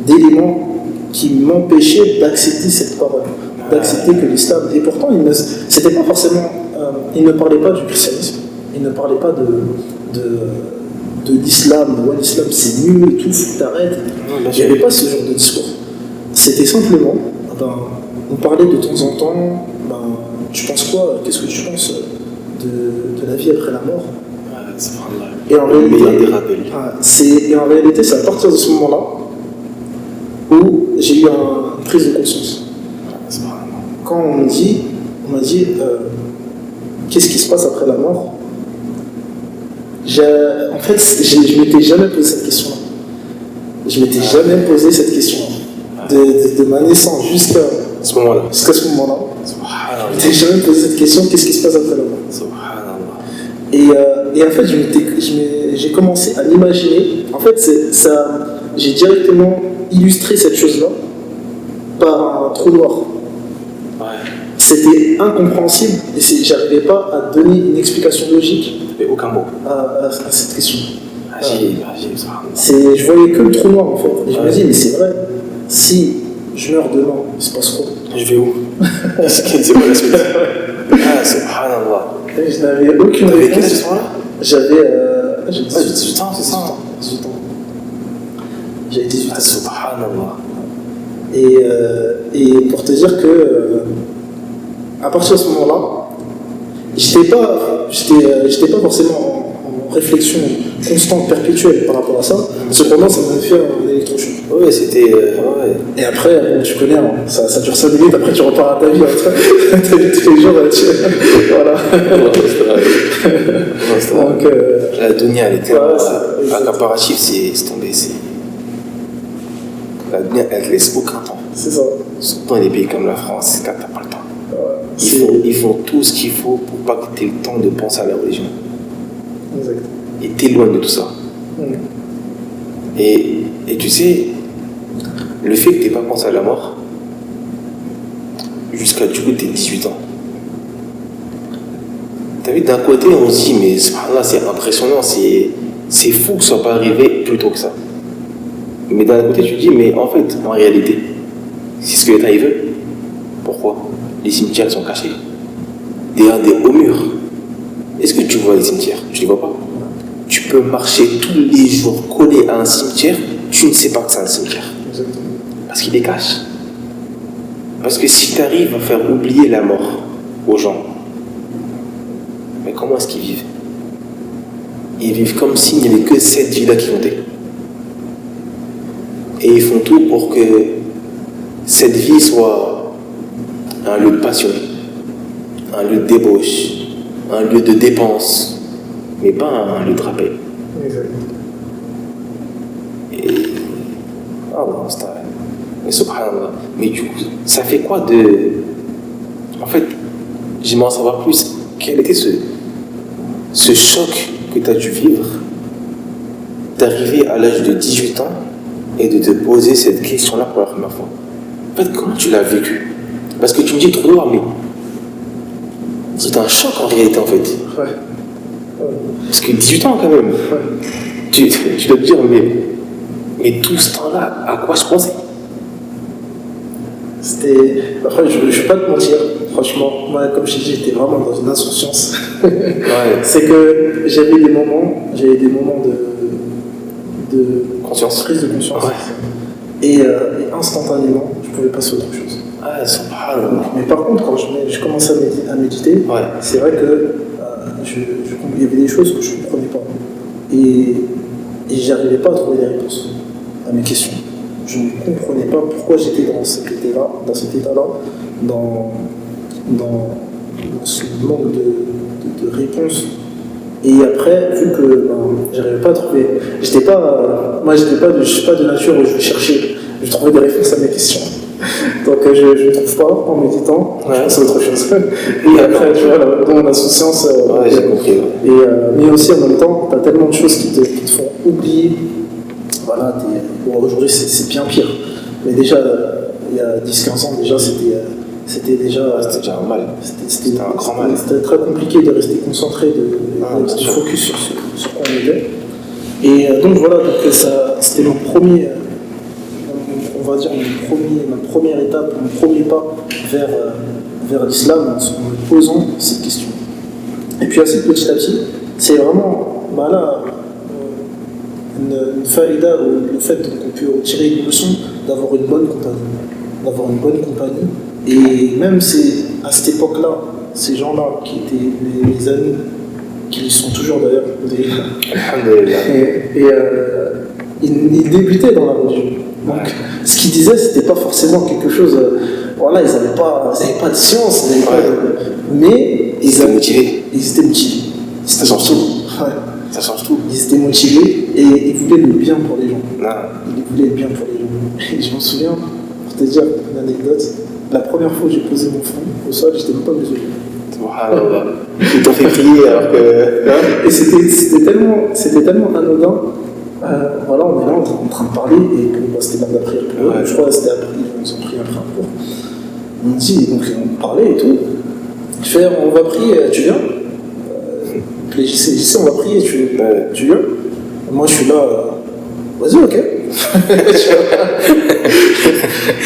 d'éléments qui m'empêchaient d'accepter cette parole, d'accepter que l'islam. Et pourtant, c'était pas forcément. Il ne parlait pas du christianisme, il ne parlait pas de l'islam, ouais, l'islam c'est nul et tout, faut que t'arrêtes. Il n'y avait pas ce genre de discours. C'était simplement, on parlait de temps en temps, tu penses quoi, qu'est-ce que tu penses de la vie après la mort? Et en réalité, c'est à partir de ce moment-là où j'ai eu une prise de conscience. Quand on m'a dit qu'est-ce qui se passe après la mort, en fait, je m'étais jamais posé cette question-là. Je m'étais jamais posé cette question-là. De ma naissance jusqu'à ce moment-là. Je m'étais jamais posé cette question, qu'est-ce qui se passe après la mort. Et en fait, j'ai commencé à l'imaginer. En fait, j'ai directement illustré cette chose-là par un trou noir. C'était incompréhensible et j'arrivais pas à donner une explication logique à cette question. Je voyais que le trou noir en fait. Et je me dis, mais c'est vrai, si je meurs demain, il se passe quoi? Je vais où? C'est quoi la suite? Subhanallah. Je n'avais aucune réponse. Quel âge à ce moment-là? J'avais 18 ans, c'est ça? 18 ans. J'avais 18 ans. Subhanallah. Et pour te dire que à partir de ce moment-là, j'étais pas forcément en réflexion constante, perpétuelle par rapport à ça. Cependant, ça m'a fait un électrochoc. Ouais, c'était. Et après, tu connais, ça dure 5 minutes, après tu repars à ta vie. Ta vie tous les jours, voilà. Donc, la dunya, elle était comparatif, c'est tombé. La dunya, elle te laisse aucun temps. C'est ça. Surtout dans des pays comme la France, t'as pas le temps. Ils font tout ce qu'il faut pour pas que tu aies le temps de penser à la religion. Exact. Et t'éloignes de tout ça. Et tu sais, le fait que tu n'aies pas pensé à la mort, jusqu'à du coup tes 18 ans, t'as vu, d'un côté on se dit, mais là c'est impressionnant, c'est fou que ça soit pas arrivé plus tôt que ça. Mais d'un côté tu te dis, mais en fait, en réalité, c'est ce que l'État veut. Pourquoi? Les cimetières sont cachés derrière des hauts murs. Est-ce que tu vois les cimetières? Tu les vois pas. Tu peux marcher tous les jours collé à un cimetière, tu ne sais pas que c'est un cimetière. Exactement. Parce qu'il les cache. Parce que si tu arrives à faire oublier la mort aux gens, mais comment est-ce qu'ils vivent? Ils vivent comme s'il n'y avait que cette vie-là qui comptait. Et ils font tout pour que cette vie soit un lieu de passion, un lieu de débauche, un lieu de dépense, mais pas un lieu de rappel. Exactement. Et... oh non, c'est mais subhanallah. Mais du coup, ça fait quoi de... En fait, j'aimerais en savoir plus. Quel était ce choc que tu as dû vivre d'arriver à l'âge de 18 ans et de te poser cette question-là pour la première fois? En fait, comment tu l'as vécu? Parce que tu me dis trop noir, mais c'est un choc en réalité en fait. Ouais. Parce que 18 ans quand même. Tu dois te dire, mais tout ce temps-là, à quoi je pensais? Après, je ne vais pas te mentir, franchement, moi, comme je t'ai dit, j'étais vraiment dans une insouciance. C'est que j'avais des moments de conscience, prise de conscience. Ouais. Et instantanément, je pouvais passer à autre chose. Ah, subhanallah. Mais par contre, quand je commençais à méditer, c'est vrai que il y avait des choses que je ne comprenais pas. et j'arrivais pas à trouver des réponses à mes questions. Je ne comprenais pas pourquoi j'étais dans cet état-là, dans ce manque de réponses. Et après, vu que j'arrivais pas à trouver, je suis pas de nature où je vais chercher, je trouvais des réponses à mes questions. Donc je ne trouve pas en méditant, c'est autre chose. Et après, tu vois, dans mon insouciance, j'ai compris. Mais aussi en même temps, tu as tellement de choses qui te font oublier. Voilà, aujourd'hui c'est bien pire. Mais déjà, il y a 10-15 ans, déjà, c'était déjà un mal. C'était un grand mal. C'était très compliqué de rester concentré, de focus sur quoi on était. Et donc voilà, c'était mon premier, on va dire ma première étape, mon premier pas vers l'islam en me posant cette question. Et puis assez petit à petit, c'est vraiment une faïda, le fait qu'on peut tirer une leçon d'avoir une bonne compagnie. Et même à cette époque-là, ces gens-là qui étaient mes amis, qui sont toujours d'ailleurs, ils débutaient dans la religion. Donc, ce qu'ils disaient, c'était pas forcément quelque chose. Voilà, ils n'avaient pas de science, mais ils étaient motivés. Ça change tout. Ouais. Ça change tout. Ils étaient motivés et ils voulaient le bien pour les gens. Ils voulaient le bien pour les gens. Et je m'en souviens, pour te dire une anecdote, la première fois que j'ai posé mon front au sol, j'étais même pas musulman. Ils t'ont fait prier alors que. Et c'était tellement anodin. Voilà, on est là en train de parler et c'était même la prière pour eux. Je crois que c'était après, ils ont pris après un cours. On dit, donc on parlait et tout. Je fais, on va prier, tu viens? Les JC, on va prier, tu viens? Moi je suis là, vas-y, ok. Et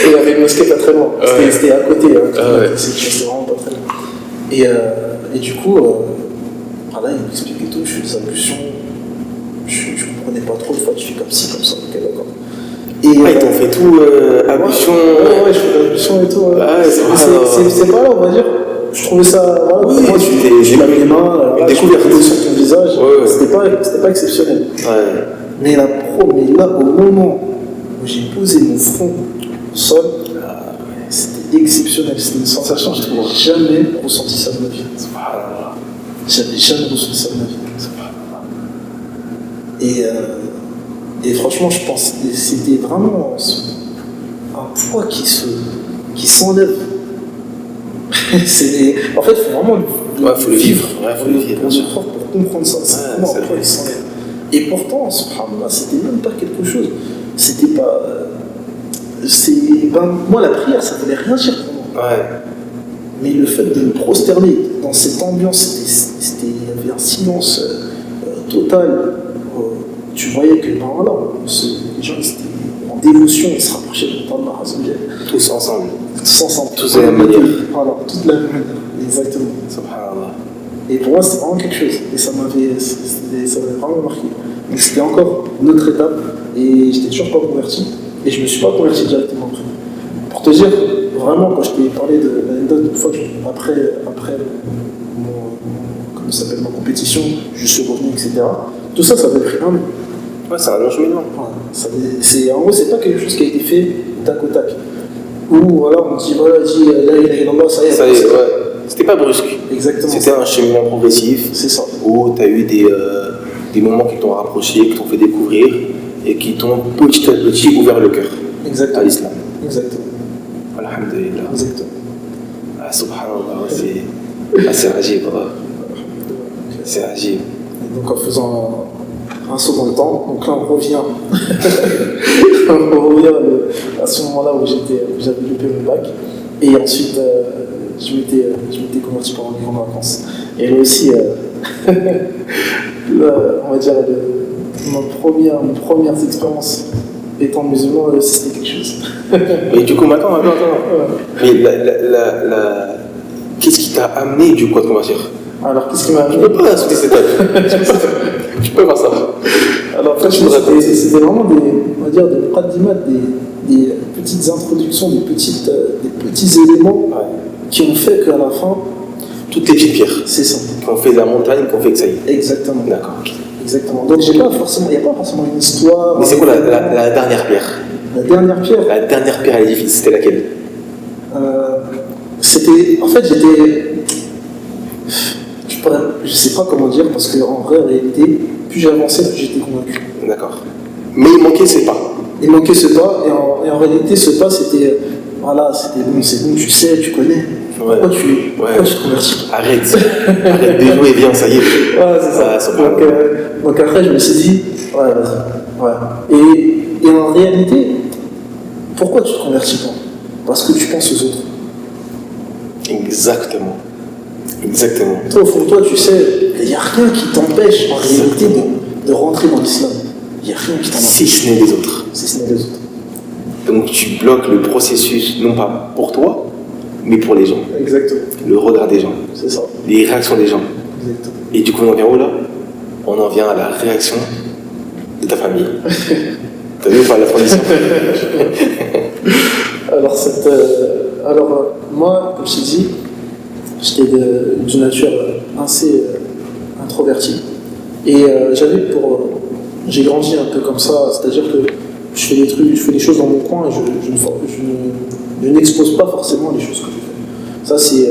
il y avait une mosquée pas très loin. C'était à côté, c'était vraiment pas très loin. Et du coup, voilà, il m'expliquait tout, je fais des ablutions. Je comprenais pas trop, tu fais comme ci, comme ça, ok, d'accord. Ils t'ont fait tout, ablution. Ouais, je fais l'ablution et tout. C'est pas là, on va dire. Je trouvais ça. Voilà, oui, moi, tu laves les mains, une découverte sur ton visage. C'était pas exceptionnel. Mais là, au moment où j'ai posé mon front au sol, c'était exceptionnel. C'était une sensation que je n'avais jamais ressenti ça de ma vie. J'avais jamais ressenti ça de ma vie. Et franchement, je pense que c'était vraiment un poids qui s'enlève. En fait, il faut vraiment faut le vivre. Faut le vivre pour comprendre ça. C'est vraiment un poids qui s'enlève. Et pourtant, subhanallah, c'était même pas quelque chose. C'était pas. Moi, la prière, ça voulait rien dire pour moi. Mais le fait de me prosterner dans cette ambiance, il y avait un silence total. Tu voyais que les gens étaient en dévotion, ils se rapprochaient de Allah. Tous ensemble. Tous de la même manière. Voilà, toute la même manière. Exactement. Subhanallah. Et pour moi, c'était vraiment quelque chose. Et ça m'avait vraiment marqué. Donc c'était encore une autre étape. Et j'étais toujours pas converti. Et je me suis pas converti directement après. Pour te dire, vraiment, quand je t'ai parlé de l'anecdote, une fois que après ma compétition, je suis revenu, etc. Tout ça avait pris un an. C'est un long cheminement. En gros, c'est pas quelque chose qui a été fait tac au tac. Où voilà, on dit voilà, là il est là, ça y est. C'était pas brusque. Exactement. C'était un cheminement progressif. C'est ça. Où tu as eu des moments qui t'ont rapproché, qui t'ont fait découvrir et qui t'ont petit à petit ouvert le cœur à l'islam. Exactement. Alhamdulillah. Exactement. Subhanallah, c'est agib. C'est agib. Donc en faisant un saut dans le temps, donc là on revient à ce moment-là où j'avais loupé mon bac, et ensuite je m'étais converti pendant les grandes vacances. Et là aussi, on va dire mes premières expériences étant musulman, là aussi c'était quelque chose. Mais du coup, attends. Mais qu'est-ce qui t'a amené du coup à te convertir? Alors, qu'est-ce qui m'a amené? Tu peux pas sauter cette étape. Tu peux faire ça. Alors, en fait, c'était vraiment des muqaddimat, des petites introductions, des petits éléments qui ont fait qu'à la fin. Toutes les petites pierres. C'est ça. Qui ont fait de la montagne, qui ont fait que ça y est. Exactement. D'accord. Exactement. Donc il n'y a pas forcément une histoire. Mais c'est quoi la dernière pierre? La dernière pierre? La dernière pierre à l'édifice, c'était laquelle? C'était. En fait, je sais pas comment dire, parce qu'en vrai, en réalité, plus j'avançais, plus j'étais convaincu. D'accord. Mais il manquait ce pas. Il manquait ce pas, et en réalité, ce pas, c'était. Voilà, c'était bon, c'est bon, tu sais, tu connais. Pourquoi tu te convertis? Arrête de jouer, viens, ça y est. Ouais, c'est ça. Donc après, je me suis dit, ouais, vas-y. Ouais. Et en réalité, pourquoi tu te convertis pas? Parce que tu penses aux autres. Exactement. Toi, au fond de toi, tu sais, il n'y a rien qui t'empêche en réalité de rentrer dans l'islam. Il n'y a rien qui t'empêche. Si ce n'est les autres. Donc tu bloques le processus, non pas pour toi, mais pour les gens. Exactement. Le regard des gens. C'est ça. Les réactions des gens. Exactement. Et du coup, on en vient où là? On en vient à la réaction de ta famille. T'as vu ou pas la transition? Alors, moi, comme je t'ai dit, j'étais d'une nature assez introvertie. Et j'ai grandi un peu comme ça, c'est-à-dire que je fais des choses dans mon coin et je n'expose pas forcément les choses que je fais. Ça, c'est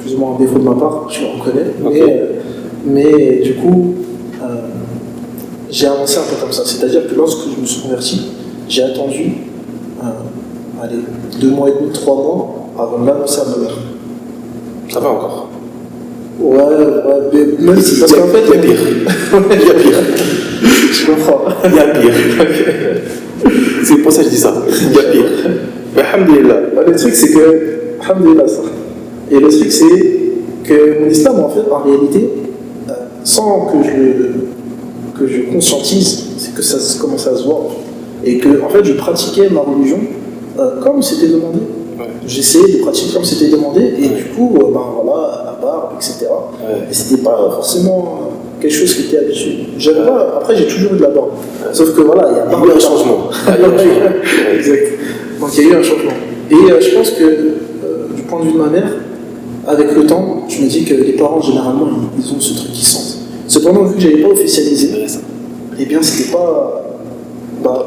plus ou moins un défaut de ma part, je le reconnais. Okay. Mais du coup, j'ai avancé un peu comme ça. C'est-à-dire que lorsque je me suis converti, j'ai attendu 2 mois et demi, 3 mois avant de l'annoncer à ma mère. Ça va encore. Ouais, mais même si, parce qu'en fait. Il y a pire. Il y a pire. Je comprends. Il y a pire. C'est pour ça que je dis ça. Il y a pire. Mais alhamdoulilah. Le truc, c'est que. Alhamdoulilah, ça. Et le truc, c'est que mon islam, en fait, en réalité, sans que je conscientise, c'est que ça commençait à se voir. Et que, en fait, je pratiquais ma religion comme c'était demandé. Ouais. J'essayais de pratiquer comme c'était demandé, et du coup, voilà, la barbe, etc. Ouais. Et c'était pas forcément quelque chose qui était habitué. Après, j'ai toujours eu de la barbe. Ouais. Sauf que voilà, il y a eu un changement. Exact. Donc il y a eu un changement. Et je pense que, du point de vue de ma mère, avec le temps, je me dis que les parents, généralement, ils ont ce truc qu'ils sentent. Cependant, vu que j'avais pas officialisé, eh bien, c'était pas.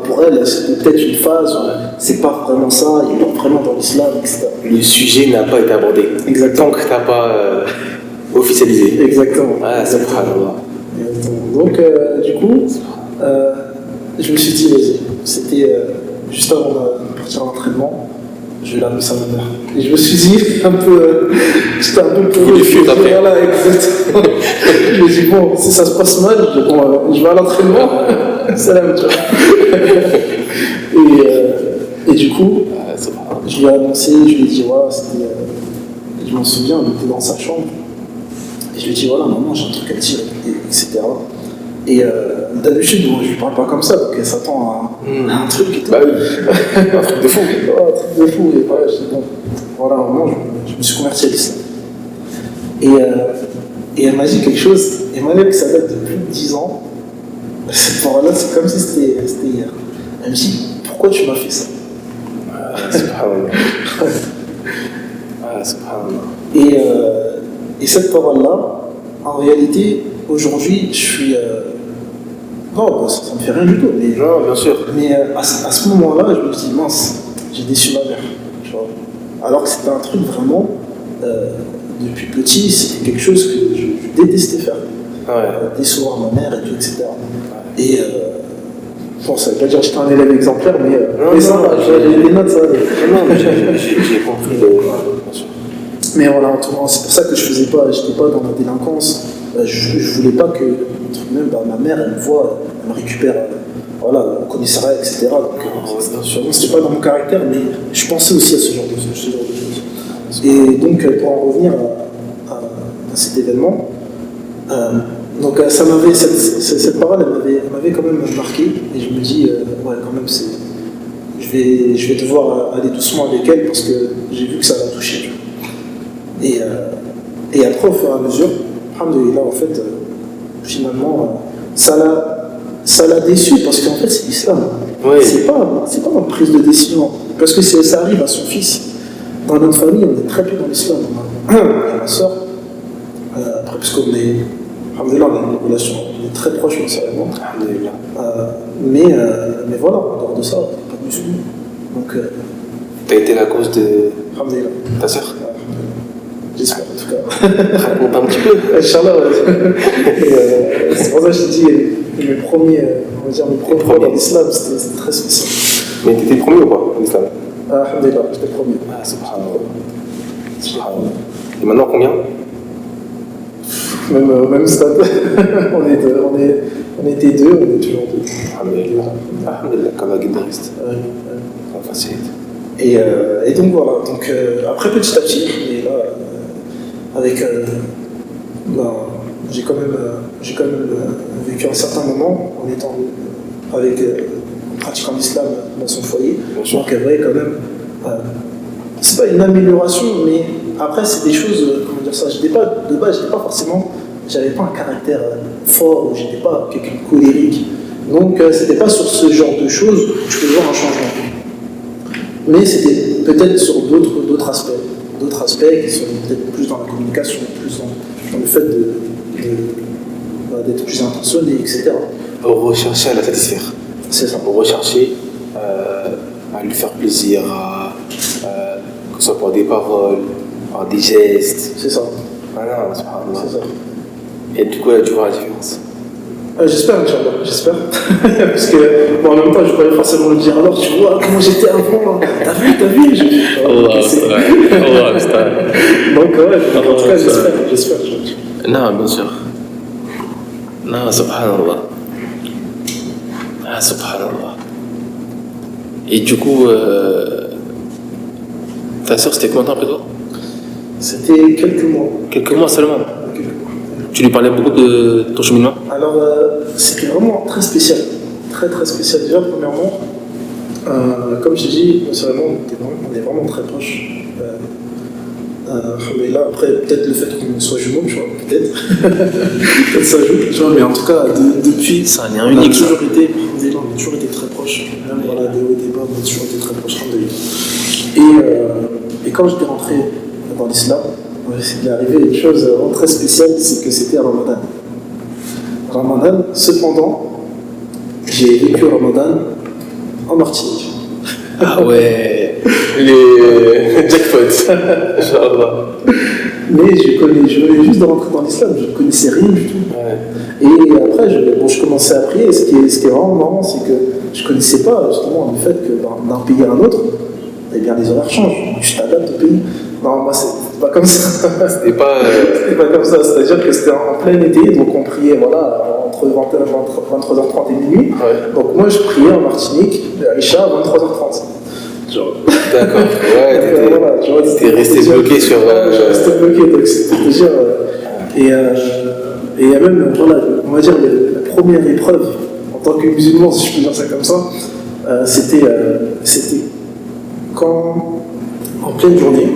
Pour elle, c'était peut-être une phase, c'est pas vraiment ça, il est pas vraiment dans l'islam, etc. Le sujet n'a pas été abordé. Exactement. Tant que t'as pas officialisé. Exactement. Ah, subhanallah. Donc, du coup, je me suis dit, vas-y, c'était juste avant de partir à l'entraînement, je vais l'annoncer à ma mère. Et je me suis dit, j'étais un peu voilà, exactement. Je me suis dit, bon, si ça se passe mal, je vais à l'entraînement. Salam, tu vois. Et du coup, je lui ai annoncé, je lui ai dit, voilà, je m'en souviens, on était dans sa chambre. Et je lui ai dit, voilà, maman, j'ai un truc à te dire, etc. Et d'habitude, moi, je lui parle pas comme ça, donc elle s'attend à un truc et tout. Bah oui, un truc de fou. Un truc de fou, et voilà, je dis, bon, voilà, maman, je me suis converti à l'islam. Et elle m'a dit quelque chose, et malgré que ça date de plus de 10 ans, cette parole-là, c'est comme si c'était hier. Elle me dit, pourquoi tu m'as fait ça? Subhanallah. Subhanallah. Et cette parole-là, en réalité, aujourd'hui, je suis. Non, ça ne me fait rien du tout. Mais, non, bien sûr. Mais à ce moment-là, je me dis, mince, j'ai déçu ma mère. Tu vois. Alors que c'était un truc vraiment. Depuis petit, c'était quelque chose que je détestais faire. Décevoir ma mère et tout, etc. Et bon, ça ne veut pas dire que j'étais un élève exemplaire, mais ça va, j'ai des notes, ça va. Non, mais j'ai compris. Mais voilà, c'est pour ça que je n'étais pas dans la délinquance. Je voulais pas que, même ma mère, elle me voit, elle me récupère, voilà, au commissariat, etc. Donc, c'était pas dans mon caractère, mais je pensais aussi à ce genre de choses. Et donc, pour en revenir à cet événement, donc cette parole, elle m'avait quand même marqué, et je me dis, ouais, quand même, je vais devoir aller doucement avec elle, parce que j'ai vu que ça va toucher. Et après, au fur et à mesure, alhamdoulilah, en fait, finalement, ça l'a déçu, parce qu'en fait, c'est l'islam. Oui. C'est pas une prise de décision, parce que si ça arrive à son fils, dans notre famille, on est très peu dans l'islam. Il y a ma soeur, après, parce qu'on est, alhamdoulilah, on a une relation très proche, sincèrement. Mais voilà, en dehors de ça, pas de musulmans. Donc, t'as été la cause de alhamdoulilah. ta sœur? J'espère en tout cas. Raconte un petit peu. Inch'Allah, c'est pour ça que je te dis, mes premiers pas dans l'islam, c'était très spécial. Mais t'étais le premier ou pas en islam? Alhamdoulilah, j'étais le premier. Ah, subhanallah. Subhanallah. Et maintenant combien? Même stade. on était deux, on est toujours deux. Alhamdulillah. Alhamdulillah, comme la guitariste. Ça facilite. Et donc voilà, donc, après petit à petit, et là, avec, j'ai quand même vécu un certain moment en étant avec pratiquant l'islam dans son foyer. Donc elle voyait quand même, c'est pas une amélioration, mais après c'est des choses, comment dire ça, de base j'étais pas forcément, j'avais pas un caractère fort, ou j'étais pas quelqu'un de colérique. Donc c'était pas sur ce genre de choses que je pouvais voir un changement. Mais c'était peut-être sur d'autres aspects qui sont peut-être plus dans la communication, plus dans le fait d'être plus intentionné, etc. Rechercher à la satisfaire. C'est ça. Rechercher à lui faire plaisir, que ce soit par des paroles, par des gestes. C'est ça. Voilà, subhanallah. C'est ça. Et du coup, là, tu vois la différence. J'espère, Inch'Allah, j'espère. Parce que, bon, en même temps, je pourrais forcément le dire. Alors, tu vois comment j'étais avant, t'as vu Allah, donc, ouais, en tout cas, j'espère. Non, bien sûr. Non, subhanallah. Ah, subhanallah. Et du coup, ta soeur, c'était combien de temps après toi? C'était quelques mois. Quelques mois seulement. Tu lui parlais beaucoup de ton cheminement? Alors, c'était vraiment très spécial. Très, très spécial. Déjà, premièrement, comme je t'ai dit, on est vraiment très proches. Mais là, après, peut-être le fait qu'on soit jumeaux, tu vois, peut-être. Peut-être ça joue, tu vois, mais en tout cas, depuis, c'est un lien unique. On a toujours été très proches. Même voilà, des hauts et des bas, on a toujours été très proches. Et quand j'étais rentré dans l'islam, il est arrivé une chose vraiment très spéciale, c'est que c'était Ramadan. Ramadan, cependant, j'ai vécu Ramadan en Martinique. Ah ouais, les jackpots, Inch'Allah. Mais je venais juste de rentrer dans l'islam, je ne connaissais rien du tout. Ouais. Et après, je commençais à prier, et ce qui est vraiment marrant, c'est que je ne connaissais pas justement le fait que d'un pays à un autre, eh bien, les horaires changent, tu t'adaptes au pays. Non, moi, c'est pas comme ça. C'était pas comme ça, c'est-à-dire que c'était en plein été, donc on priait voilà, entre 23h30 et minuit. Ouais. Donc moi, je priais en Martinique, à Isha, à 23h30. D'accord, ouais, t'étais resté bloqué sur. Je restais bloqué, donc c'est-à-dire. Et il y a même, voilà, on va dire, la première épreuve en tant que musulman, si je peux dire ça comme ça, c'était quand, en pleine journée,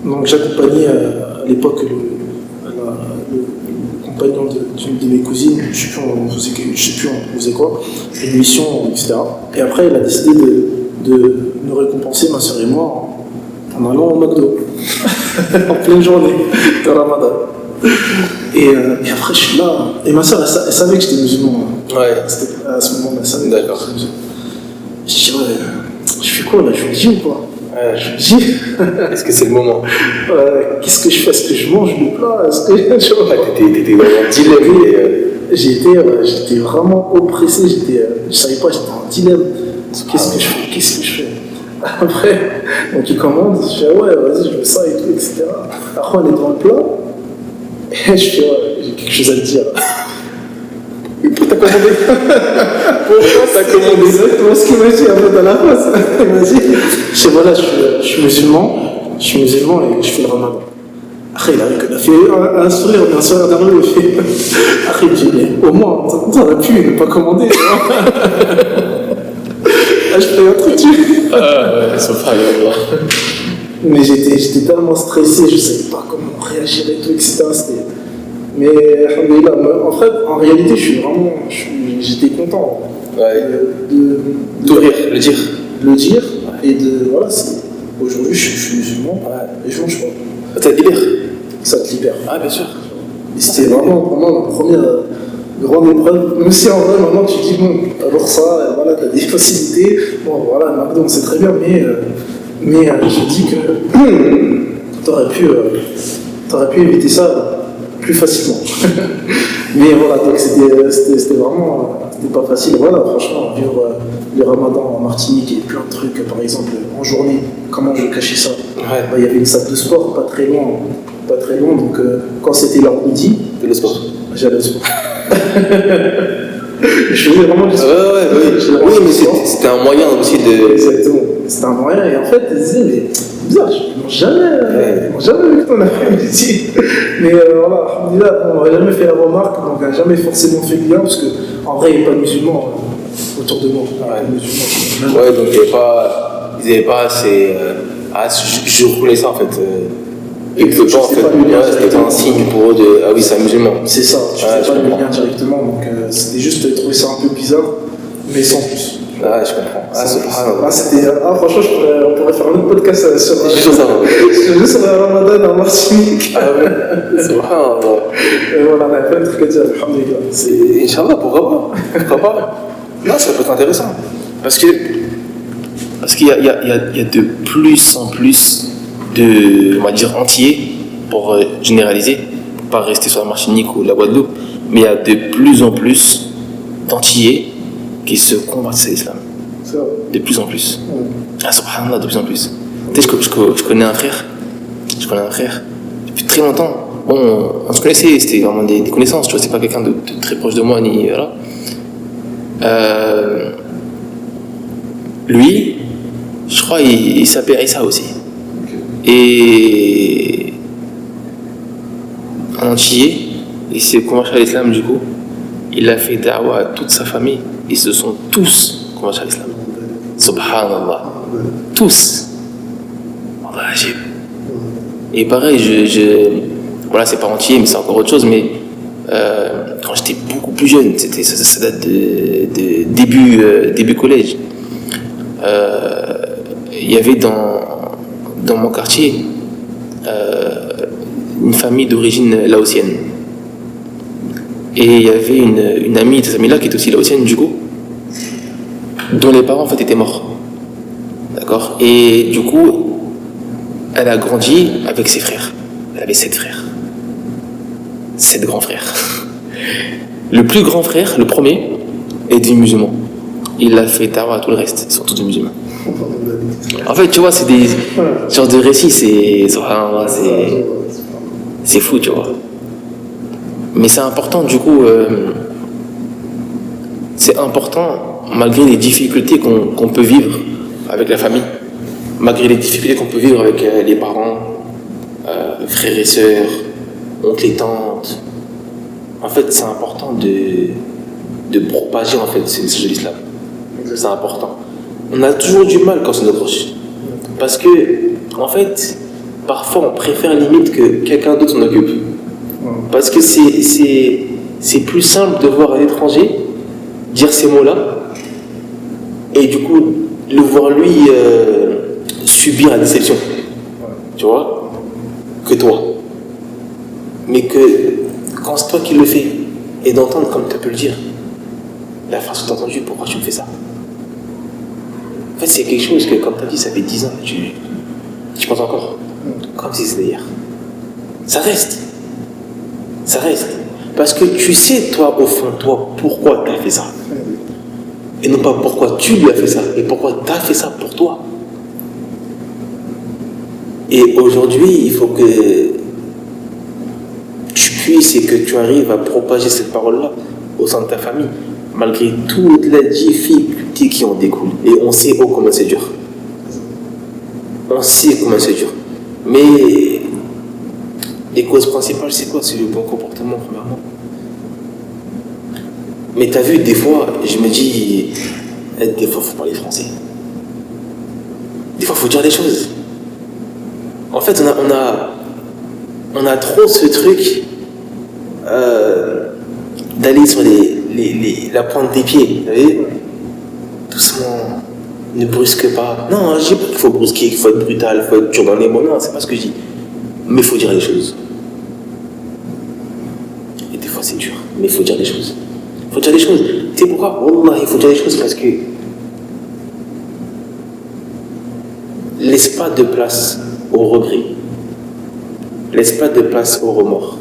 donc j'accompagnais à l'époque le compagnon d'une de mes cousines, je sais plus on faisait quoi, une mission, etc. Et après, elle a décidé de nous récompenser, ma soeur et moi, en allant au McDo, en pleine journée de Ramadan. Et après, je suis là, et ma soeur, elle savait que j'étais musulman. Ouais. À ce moment-là, elle savait. D'accord. Je dis, ouais, je fais quoi là, je lui dis ou quoi? Ouais. Je lui dis, est-ce que c'est le moment? qu'est-ce que je fais? Est-ce que je mange le plat? Est-ce que tu vois? T'étais dans un dilemme. J'étais vraiment oppressé, je savais pas, j'étais en dilemme. Qu'est-ce que je fais? Après, donc il commande, je fais ouais, vas-y, je veux ça et tout, etc. Après, on est devant le plat, et je fais ouais, j'ai quelque chose à te dire. Pourquoi t'as commandé? Pourquoi t'as commandé? Exactement ce qu'il m'a dit, en fait, à la face. Il m'a dit, je sais, voilà, je suis musulman et je fais le ramadan. Après, il a fait un sourire nerveux, il fait. Après, il me dit, mais au moins, t'en as pu ne pas commander. Je fais un truc dessus. Ah ouais, subhanallah. Mais j'étais tellement stressé, je ne savais pas comment réagir et tout, etc. Mais alhamdoulilah, en fait, en réalité, j'étais content. Ouais. D'ouvrir, le dire. Le dire, et voilà, aujourd'hui, je suis musulman, et je mange pas. Ça te libère. Ça te libère. Ah, bien sûr. Et c'était vraiment pour moi ma première grande épreuve. Même si en vrai, maintenant tu dis, bon, alors ça, voilà, t'as des facilités. Bon, voilà, le McDo, c'est très bien, mais je dis que t'aurais pu éviter ça plus facilement. Mais voilà, donc c'était vraiment c'était pas facile. Voilà, franchement, vivre le ramadan en Martinique et plein de trucs, par exemple, en journée, comment je cachais ça. Il y avait une salle de sport pas très loin, donc quand c'était l'heure de midi, De le sport. j'allais au sport. Je faisais vraiment du sport. Oui, mais c'était un moyen aussi de. Exactement. C'était un moyen, et en fait, ils disaient, mais bizarre, ils m'ont jamais vu que t'en as fait ici. Mais voilà, alhamdoulilah, on n'avait jamais fait la remarque, donc on n'a jamais forcément fait le lien, parce qu'en vrai, il n'y a pas de musulmans autour de moi. Ouais, donc ils n'avaient pas assez. Je roulais ça en fait. Et que en fait, c'était un signe pour eux de. Ah oui, c'est un musulman. C'est ça, tu ne fais pas le lien directement, donc c'était juste trouver ça un peu bizarre, mais sans plus. Ah, je comprends. Franchement, on pourrait faire un autre podcast sur Juste le ramadan en Martinique. Ah ouais, subhanallah. Voilà, on a plein de trucs à dire, alhamdoulilah. Inch'Allah, pourquoi pas. Non, ça peut être intéressant. Parce qu'il y a de plus en plus de, on va dire, entiers, pour généraliser, pour pas rester sur la Martinique ou la Guadeloupe, mais il y a de plus en plus d'antillais qui se convertissent à l'islam. De plus en plus. Ah, subhanallah, de plus en plus. Tu sais, je connais un frère. Depuis très longtemps. Bon, on se connaissait, c'était vraiment des connaissances, tu vois, c'est pas quelqu'un de très proche de moi, ni voilà. Lui, je crois, il s'appelle Issa aussi. Et un Antillais, il s'est converti à l'islam du coup. Il a fait da'wah à toute sa famille. Ils se sont tous convertis à l'islam. Subhanallah. Tous. Wallah, ajib. Et pareil, voilà, c'est pas entier, mais c'est encore autre chose, mais quand j'étais beaucoup plus jeune, ça date de début collège, il y avait dans mon quartier une famille d'origine laotienne. Et il y avait une amie de cette famille-là qui était aussi laotienne du coup, dont les parents en fait étaient morts. D'accord. Et du coup, elle a grandi avec ses frères. Elle avait 7 frères. 7 grands frères. Le plus grand frère, le premier, est devenu musulman. Il a fait da'wah à tout le reste, ils sont tous des musulmans. En fait, tu vois, c'est des genres de récits, c'est fou, tu vois. Mais c'est important, du coup, c'est important, malgré les difficultés qu'on peut vivre avec la famille, malgré les difficultés qu'on peut vivre avec les parents, frères et sœurs, oncles et tantes. En fait, c'est important de propager en fait ce message de l'islam. C'est important. On a toujours du mal quand c'est nos proches. Parce que, en fait, parfois on préfère limite que quelqu'un d'autre s'en occupe. Parce que c'est plus simple de voir un étranger dire ces mots-là et du coup le voir lui subir la déception, tu vois, que toi. Mais que quand c'est toi qui le fais et d'entendre comme tu peux le dire, la phrase que tu as entendue, pourquoi tu me fais ça? En fait, c'est quelque chose que, comme tu as dit, ça fait 10 ans, tu penses encore, comme si c'était hier. Ça reste. Parce que tu sais, toi, au fond de toi, pourquoi tu as fait ça. Et non pas pourquoi tu lui as fait ça, mais pourquoi tu as fait ça pour toi. Et aujourd'hui, il faut que tu puisses et que tu arrives à propager cette parole-là au sein de ta famille, malgré toutes les difficultés qui en découlent. Et on sait comment c'est dur. Mais les causes principales, c'est quoi? C'est le bon comportement, premièrement. Mais t'as vu, des fois, je me dis, des fois, il faut parler français. Des fois, il faut dire des choses. En fait, on a trop ce truc d'aller sur la pointe des pieds, vous savez, doucement, ne brusque pas. Non, je dis pas qu'il faut brusquer, qu'il faut être brutal, qu'il faut être dur dans les mots. Non, c'est pas ce que je dis. Mais il faut dire les choses. c'est dur. Mais il faut dire des choses. Il faut dire des choses. Tu sais pourquoi? Wallah, il faut dire des choses parce que laisse pas de place au regret. Laisse pas de place au remords.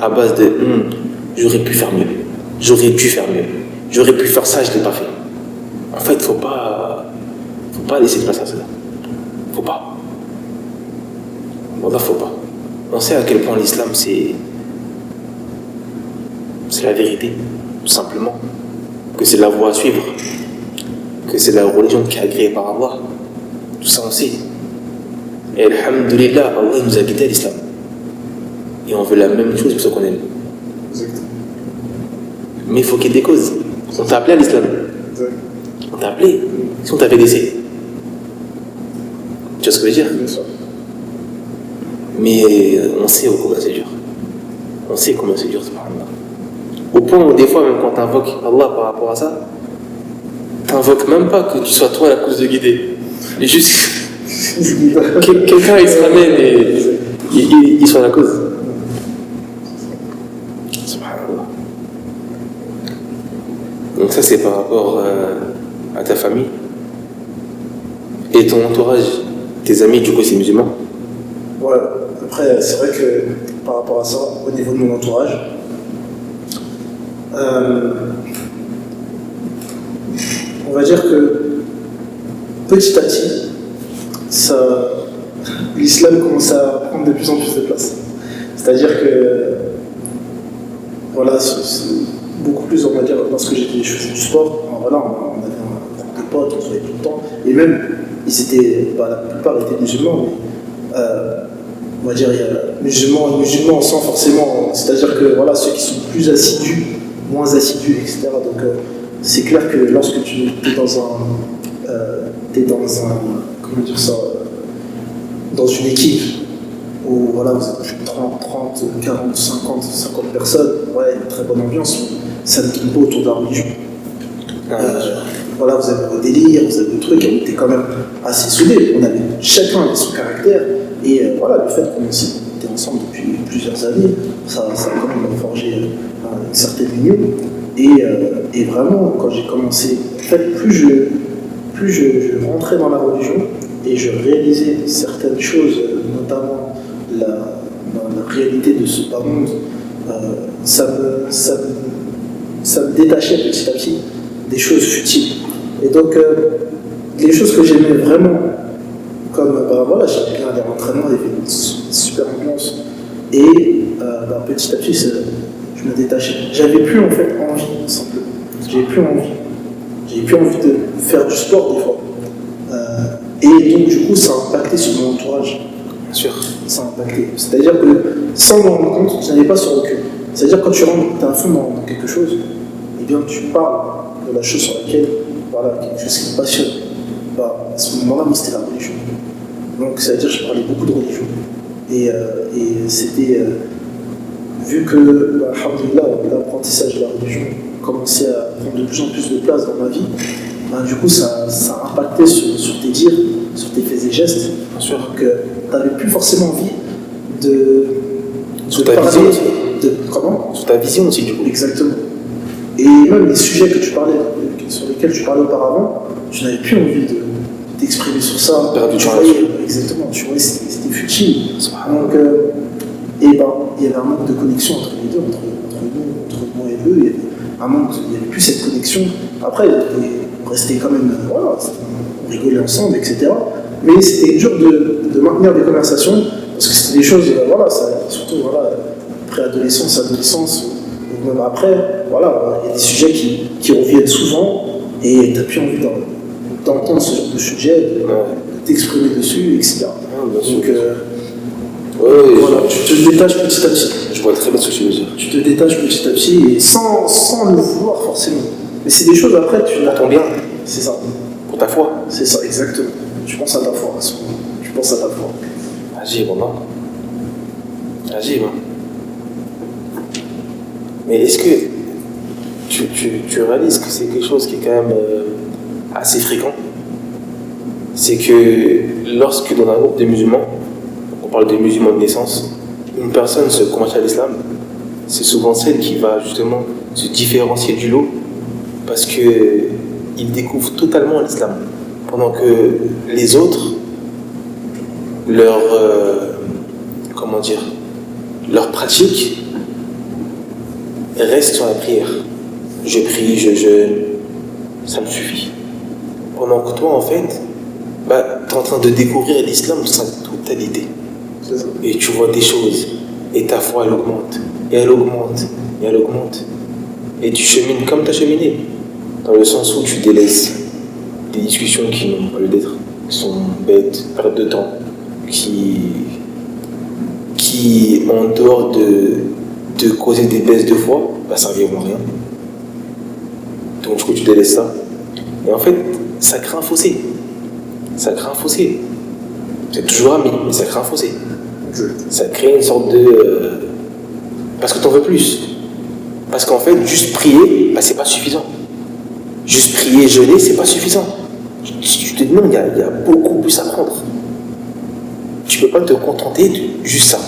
À base de j'aurais pu faire mieux. J'aurais dû faire mieux. J'aurais pu faire ça, je ne l'ai pas fait. En fait, faut pas laisser de place à ça. Faut pas. Wallah, faut pas. On sait à quel point l'islam c'est la vérité, tout simplement. Que c'est la voie à suivre. Que c'est la religion qui est agréée par Allah. Tout ça on sait. Et alhamdulillah, Allah nous a guidés à l'islam. Et on veut la même chose pour ce qu'on aime. Exactement. Mais il faut qu'il y ait des causes. On t'a appelé à l'islam. On t'a appelé. Si on t'avait laissé. Tu vois ce que je veux dire? Bien sûr. Mais on sait combien c'est dur. On sait combien c'est dur, subhanallah. Au point où des fois, même quand tu invoques Allah par rapport à ça, tu n'invoques même pas que tu sois toi la cause de guider. Mais juste quelqu'un il se ramène et il soit la cause. Subhanallah. Donc ça c'est par rapport à ta famille. Et ton entourage, tes amis du coup c'est musulman? Ouais, après, c'est vrai que par rapport à ça, au niveau de mon entourage, on va dire que petit à petit, l'islam commence à prendre de plus en plus de place. C'est-à-dire que, voilà, c'est beaucoup plus, on va dire, lorsque je faisais du sport, voilà, on avait un groupe de potes, on se voyait tout le temps, et même, la plupart étaient musulmans, mais on va dire, il y a musulmans et musulmans sans forcément, c'est-à-dire que voilà, ceux qui sont plus assidus, moins assidus, etc. Donc c'est clair que lorsque tu es comment dire ça, dans une équipe où voilà, vous êtes plus de 30, 40, 50 personnes, ouais, une très bonne ambiance, ça ne tourne pas autour de la religion. Voilà, vous avez vos délires, vous avez vos trucs, on était quand même assez soudés, chacun avait son caractère. Et voilà, le fait qu'on était ensemble depuis plusieurs années, ça a quand même forgé une certaine union. Et vraiment, quand j'ai commencé, en fait, plus je rentrais dans la religion et je réalisais certaines choses, notamment la réalité de ce bas monde, ça me détachait petit à petit des choses futiles. Et donc, les choses que j'aimais vraiment, comme voilà, j'aimais bien aller à l'entraînement, il y avait une super ambiance. Et petit à petit, je me détachais. J'avais plus en fait envie, simplement. J'avais plus envie de faire du sport des fois. Et donc, du coup, ça a impacté sur mon entourage. Bien sûr. Ça a impacté. C'est-à-dire que, sans m'en rendre compte, je n'avais pas ce recul. C'est-à-dire quand tu rentres à fond dans quelque chose, eh bien, tu parles de la chose sur laquelle, voilà, quelque chose qui me passionne. À ce moment-là, moi, c'était la religion. Donc, ça veut dire que je parlais beaucoup de religion. Et c'était, vu que, alhamdoulilah, l'apprentissage de la religion commençait à prendre de plus en plus de place dans ma vie, du coup, ça a impacté sur tes dires, sur tes faits et gestes. Bien sûr. Donc, tu n'avais plus forcément envie sur ta vision aussi. Comment ? Sur ta vision aussi, du coup. Exactement. Et même les sujets sur lesquels tu parlais auparavant, tu n'avais plus envie de t'exprimer sur ça. Perdre du temps exactement, tu voyais c'était futile. Donc, il y avait un manque de connexion entre les deux, entre moi et eux. Il y avait plus cette connexion. Après, on restait quand même, voilà, on rigolait ensemble, etc. Mais c'était dur de maintenir des conversations parce que c'était des choses, voilà, surtout voilà, préadolescence, adolescence, ou même après, voilà, il y a des sujets qui reviennent souvent et tu n'as plus envie d'entendre ce genre de sujet, de t'exprimer dessus, etc. Donc, voilà, tu te détaches petit à petit. Je vois très bien ce que tu veux dire. Tu te détaches petit à petit et sans le vouloir forcément. Mais c'est des choses après, tu l'attends bien. C'est ça. Pour ta foi. C'est ça, exactement. Tu penses à ta foi à ce moment. Tu penses à ta foi. Agis, non. Agis, hein. Mais est-ce que tu réalises que c'est quelque chose qui est quand même assez fréquent? C'est que lorsque dans un groupe de musulmans, on parle de musulmans de naissance, une personne se convertit à l'islam, c'est souvent celle qui va justement se différencier du lot parce qu'ils découvrent totalement l'islam. Pendant que les autres, leur pratique reste sur la prière. Je prie, je jeûne, ça me suffit. Pendant que toi, en fait, tu es en train de découvrir l'islam dans sa totalité. Et tu vois des choses, et ta foi, elle augmente, et elle augmente, et elle augmente. Et tu chemines comme tu as cheminé, dans le sens où tu délaisses des discussions qui n'ont pas lieu d'être, qui sont bêtes, perte de temps, qui en dehors de causer des baisses de foi, ça ne à rien. Donc du coup, tu délaisses ça. Et en fait, ça crée un fossé. Ça crée un fossé. C'est toujours ami, mais ça crée un fossé. Ça crée une sorte de... Parce que t'en veux plus. Parce qu'en fait, juste prier, c'est pas suffisant. Juste prier, jeûner, c'est pas suffisant. Tu te demandes, il y a beaucoup plus à prendre. Tu peux pas te contenter de juste ça.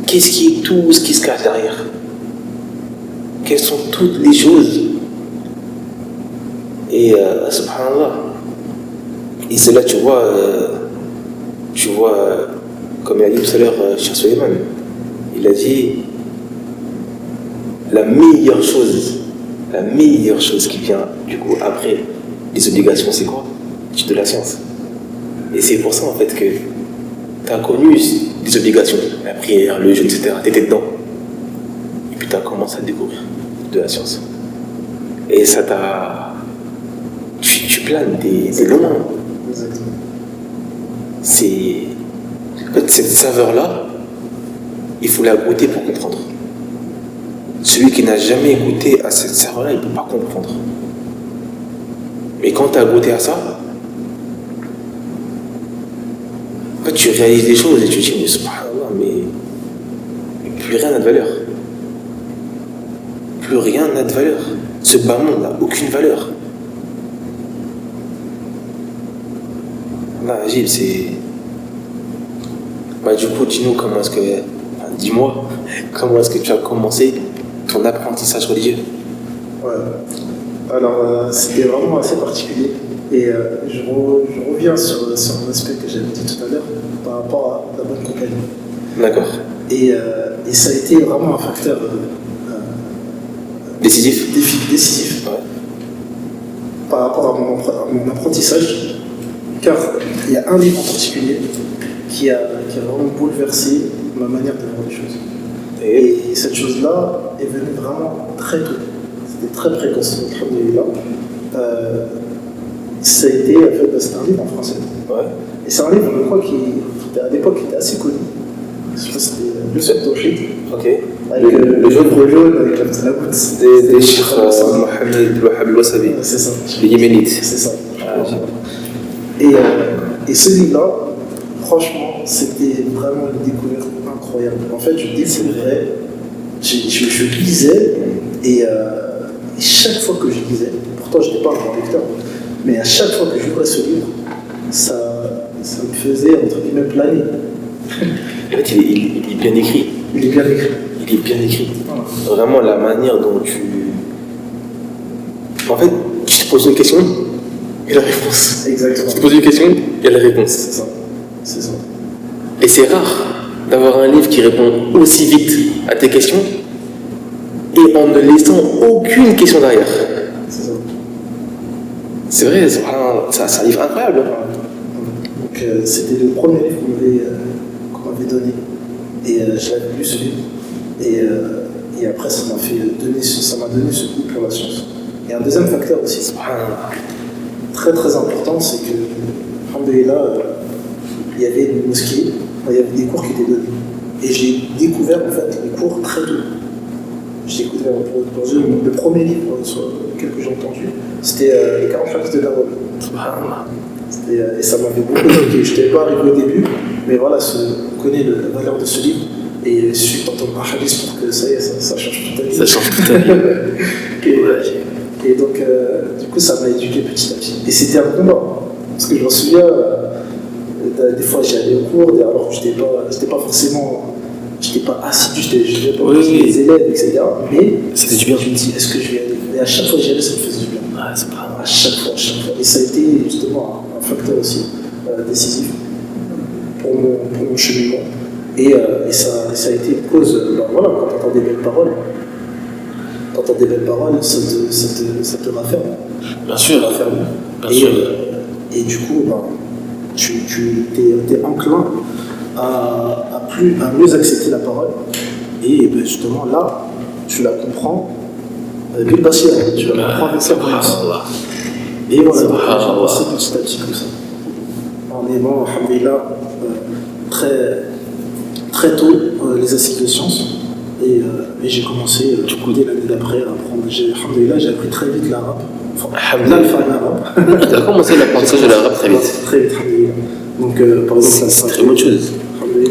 Qu'est-ce qui est tout ce qui se cache derrière? Quelles sont toutes les choses? Et subhanallah. Et c'est là, tu vois, comme il a dit tout à l'heure, Cheikh Suleiman, il a dit la meilleure chose qui vient du coup après les obligations, c'est quoi? C'est de la science. Et c'est pour ça en fait que tu as connu des obligations, la prière, le jeûne, etc. Tu étais dedans. Et puis tu as commencé à découvrir de la science. Et ça t'a... Tu planes des loin. Exactement. En fait, cette saveur-là, il faut la goûter pour comprendre. Celui qui n'a jamais goûté à cette saveur-là, il ne peut pas comprendre. Mais quand tu as goûté à ça, en fait, tu réalises des choses et tu te dis, mais subhanallah, mais plus rien n'a de valeur. Plus rien n'a de valeur. Ce bas monde n'a aucune valeur. Là, Gilles, c'est... du coup, dis-nous comment est-ce que... dis-moi, comment est-ce que tu as commencé ton apprentissage religieux? Ouais. Alors, c'était vraiment assez particulier. Et je reviens sur un aspect que j'avais dit tout à l'heure par rapport à la bonne compagnie. D'accord. Et ça a été vraiment un facteur décisif ouais. Par rapport à mon apprentissage. Car il y a un livre en particulier qui a vraiment bouleversé ma manière de voir les choses. Et cette chose-là est venue vraiment très tôt. C'était très précoce, alhamdoulilah. Ça a été, en fait, c'est un livre en français. Ouais. Et c'est un livre, je crois, qui à l'époque était assez connu. Je sais pas si c'était le Seul Tawhid. Ok. Avec le jaune avec la petite goutte. Des chiffres Mohamed Wahab al-Wasabi. C'est ça. Les Yéménites. C'est ça. Et ce livre-là, franchement, c'était vraiment une découverte incroyable. En fait, je découvrais, je lisais, et chaque fois que je lisais, pourtant je n'étais pas un grand lecteur, mais à chaque fois que j'ouvrais ce livre, ça me faisait, entre guillemets, planer. En fait, il est bien écrit. Il est bien écrit. Il est bien écrit. Vraiment, la manière dont tu... En fait, tu te poses une question, et la réponse. Exactement. Tu te poses une question, il y a la réponse. C'est ça. C'est ça. Et c'est rare d'avoir un livre qui répond aussi vite à tes questions et en ne laissant aucune question derrière. C'est ça. C'est vrai, c'est un livre incroyable. Donc, c'était le premier livre qu'on m'avait donné. Et j'avais lu ce livre. Et après, ça m'a donné ce goût pour la science. Et un deuxième facteur aussi, très très important, c'est que, alhamdoulilah, il y avait une mosquée, il y avait des cours qui étaient donnés. Et j'ai découvert en fait les cours très tôt. J'ai découvert le premier livre que j'ai entendu, c'était les 40 hadiths de Dawud. Et ça m'avait beaucoup marqué. Je n'étais pas arrivé au début, mais voilà, on connaît la valeur de ce livre. Et il suffit d'entendre un hadith pour que ça y est, ça change toute ta vie. Ça change toute ta vie. Et donc, du coup, ça m'a éduqué petit à petit. Et c'était un combat. Parce que je me souviens, des fois j'allais au cours, alors que j'étais pas forcément j'étais pas assidu, je n'avais pas Oui, oui. les élèves, etc. Mais C'était du bien. je me dis, est-ce que je vais y aller? Et à chaque fois que j'y allais, ça me faisait du bien. Ah, c'est pas À chaque fois, à chaque fois. Et ça a été justement un facteur aussi décisif pour mon cheminement. Et ça a été une cause, voilà, quand tu entends des belles paroles, ça te rafferme. Bien sûr. Ça te rafferme. Bien sûr. Et du coup, tu es enclin à mieux accepter la parole. Et justement, là, tu la comprends bil basira, tu la comprends avec sa connaissance. Subhanallah. Et voilà, donc, Subhanallah. j'ai avancé petit à petit comme ça. En aimant, alhamdoulilah, très, très tôt les assises de sciences. Et j'ai commencé, du coup, dès l'année d'après, à apprendre. Alhamdoulilah, j'ai appris très vite l'arabe. Enfin, l'arabe. Tu as commencé l'apprentissage de l'arabe très vite. Très vite, alhamdoulilah. Donc, par exemple, C'est une très bonne chose.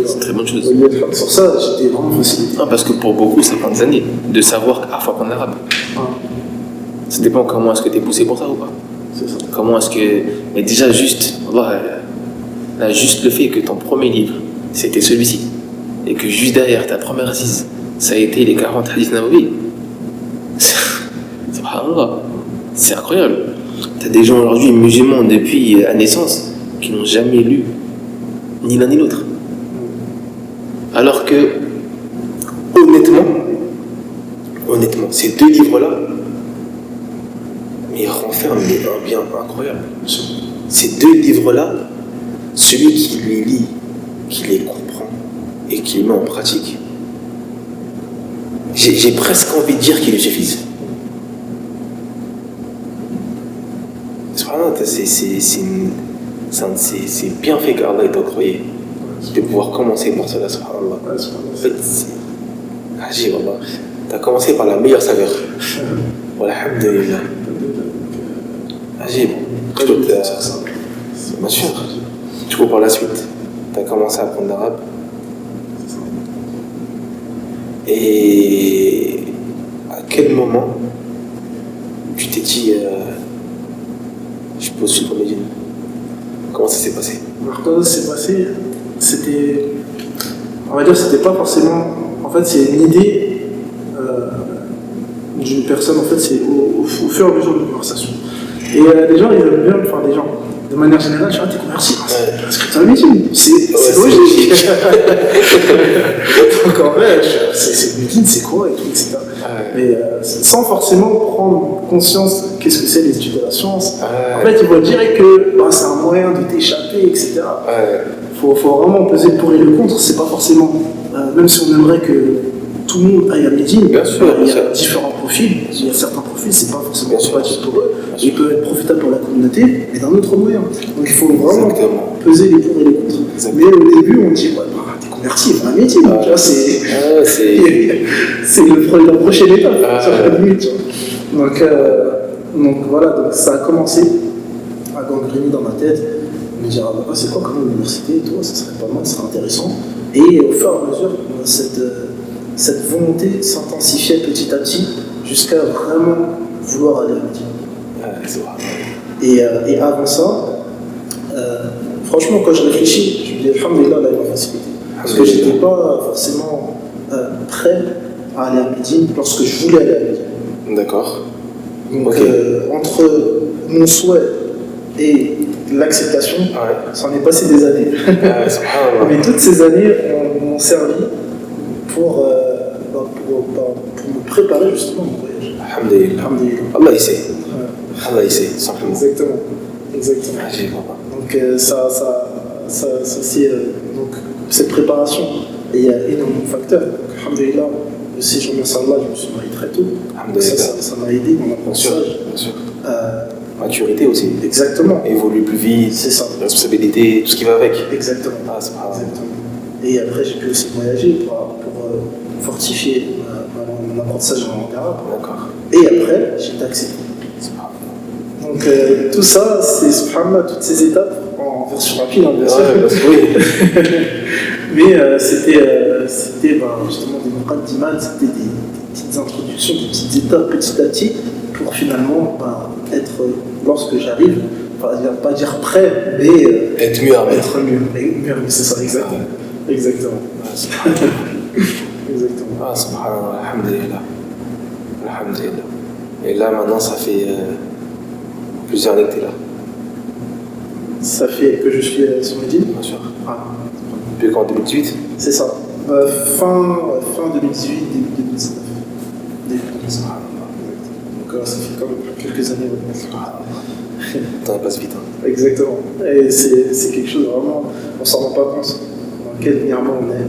C'est une très bonne chose. Sur ça, j'étais vraiment facilité. Non, parce que pour beaucoup, ça prend des années de savoir qu'il faut apprendre l'arabe. Ah, Ça dépend comment est-ce que tu es poussé pour ça ou pas. c'est ça. Comment est-ce que. Mais déjà, juste, Allah, là, juste le fait que ton premier livre, c'était celui-ci, et que juste derrière ta première assise, ça a été les 40 hadiths Nawawi. Subhanallah. C'est incroyable. T'as des gens aujourd'hui musulmans depuis la naissance qui n'ont jamais lu ni l'un ni l'autre. Alors que, honnêtement, ces deux livres-là, mais ils renferment un bien incroyable. Ces deux livres-là, celui qui les lit, qui les comprend et qui les met en pratique, j'ai presque envie de dire qu'ils lui suffisent. C'est bien fait qu'Allah est octroyé de pouvoir commencer par cela, subhanallah. En fait, c'est ajib, Allah. Tu as commencé par la meilleure saveur. Walhamdulillah. Ajib. Bien sûr. Du coup, par la suite, tu as commencé à apprendre l'arabe. Et à quel moment tu t'es dit, je postule pour Médine? Comment ça s'est passé? Alors, quand ça s'est passé, c'était. On va dire, c'était pas forcément. En fait, c'est une idée d'une personne, en fait, c'est au fur et à mesure de la conversation. Et les gens, ils aiment bien, enfin, les gens, de manière générale, tu vois, t'es converti. Parce que t'as un médine, c'est logique. Donc, en vrai, c'est médine, c'est quoi et tout, etc. Mais sans forcément prendre conscience qu'est-ce que c'est les études de la science. En fait, ils vont dire que c'est un moyen de t'échapper, etc. Faut vraiment peser le pour et le contre. C'est pas forcément, même si on aimerait que tout le monde aille à Médine, Bien sûr, il y bien a sûr. différents profils. Il y a certains profils, c'est pas forcément Bien sûr. sympathique pour eux. Ils peuvent être profitables pour la communauté, mais d'un autre moyen. Donc il faut vraiment Exactement. peser les pour et les contre. Exactement. Mais au début, on dit, ouais, t'es converti, à Médine. Tu vois, c'est. C'est la prochaine étape, sur la limite. Donc voilà, donc ça a commencé à gangréner dans ma tête, me dire c'est quoi comme université et tout, ça serait pas mal, ça serait intéressant. Et au fur et à mesure, cette volonté s'intensifiait petit à petit jusqu'à vraiment vouloir aller à Médine. Et avant ça, franchement, quand je réfléchis, je me dis alhamdoulilah, là, il m'a facilité. Parce que j'étais pas forcément prêt à aller à Médine lorsque je voulais aller à Médine. D'accord. Donc Ok. entre mon souhait et l'acceptation, ça en est passé des années. Subhanallah. Mais toutes ces années m'ont servi pour me préparer justement à mon voyage. Alhamdulillah. Alhamdulillah. Allah il sait. Ouais. Allah il sait, simplement. Exactement. Ajib, Allah. Donc donc cette préparation, et il y a énormément de facteurs. Donc, alhamdulillah, si je remercie Allah, je me suis marié très tôt. Alhamdulillah. Ça m'a aidé dans Bien sûr, l'apprentissage. bien sûr. Euh, Maturité aussi. Exactement. Évoluer plus vite, C'est ça. responsabilité, tout ce qui va avec. Exactement. Ah, subhanallah. Exactement. Et après, j'ai pu aussi voyager pour fortifier mon apprentissage en langue arabe. D'accord. Et après, j'ai été accepté. Donc tout ça, c'est subhanallah, toutes ces étapes en version rapide, hein, bien sûr. Oui. Mais c'était justement des muqaddimat, c'était des petites introductions, des petites étapes petit à petit pour finalement être, lorsque j'arrive, pas dire prêt, mais Être mieux armé. être mieux, c'est ça, exactement. Exactement. Exactement. Ah, subhanallah, alhamdulillah. Alhamdulillah. Et là, maintenant, ça fait plusieurs années que tu es là. Ça fait que je suis sur Medine. Bien sûr. Ah, Depuis quand, 2018? c'est ça. Fin 2018, début 2019. Début 2019. Donc ça fait quand même quelques années. Ouais. Le temps passe vite. Hein. Exactement. Et c'est quelque chose vraiment, on s'en rend pas compte. Dans quel mirement on est,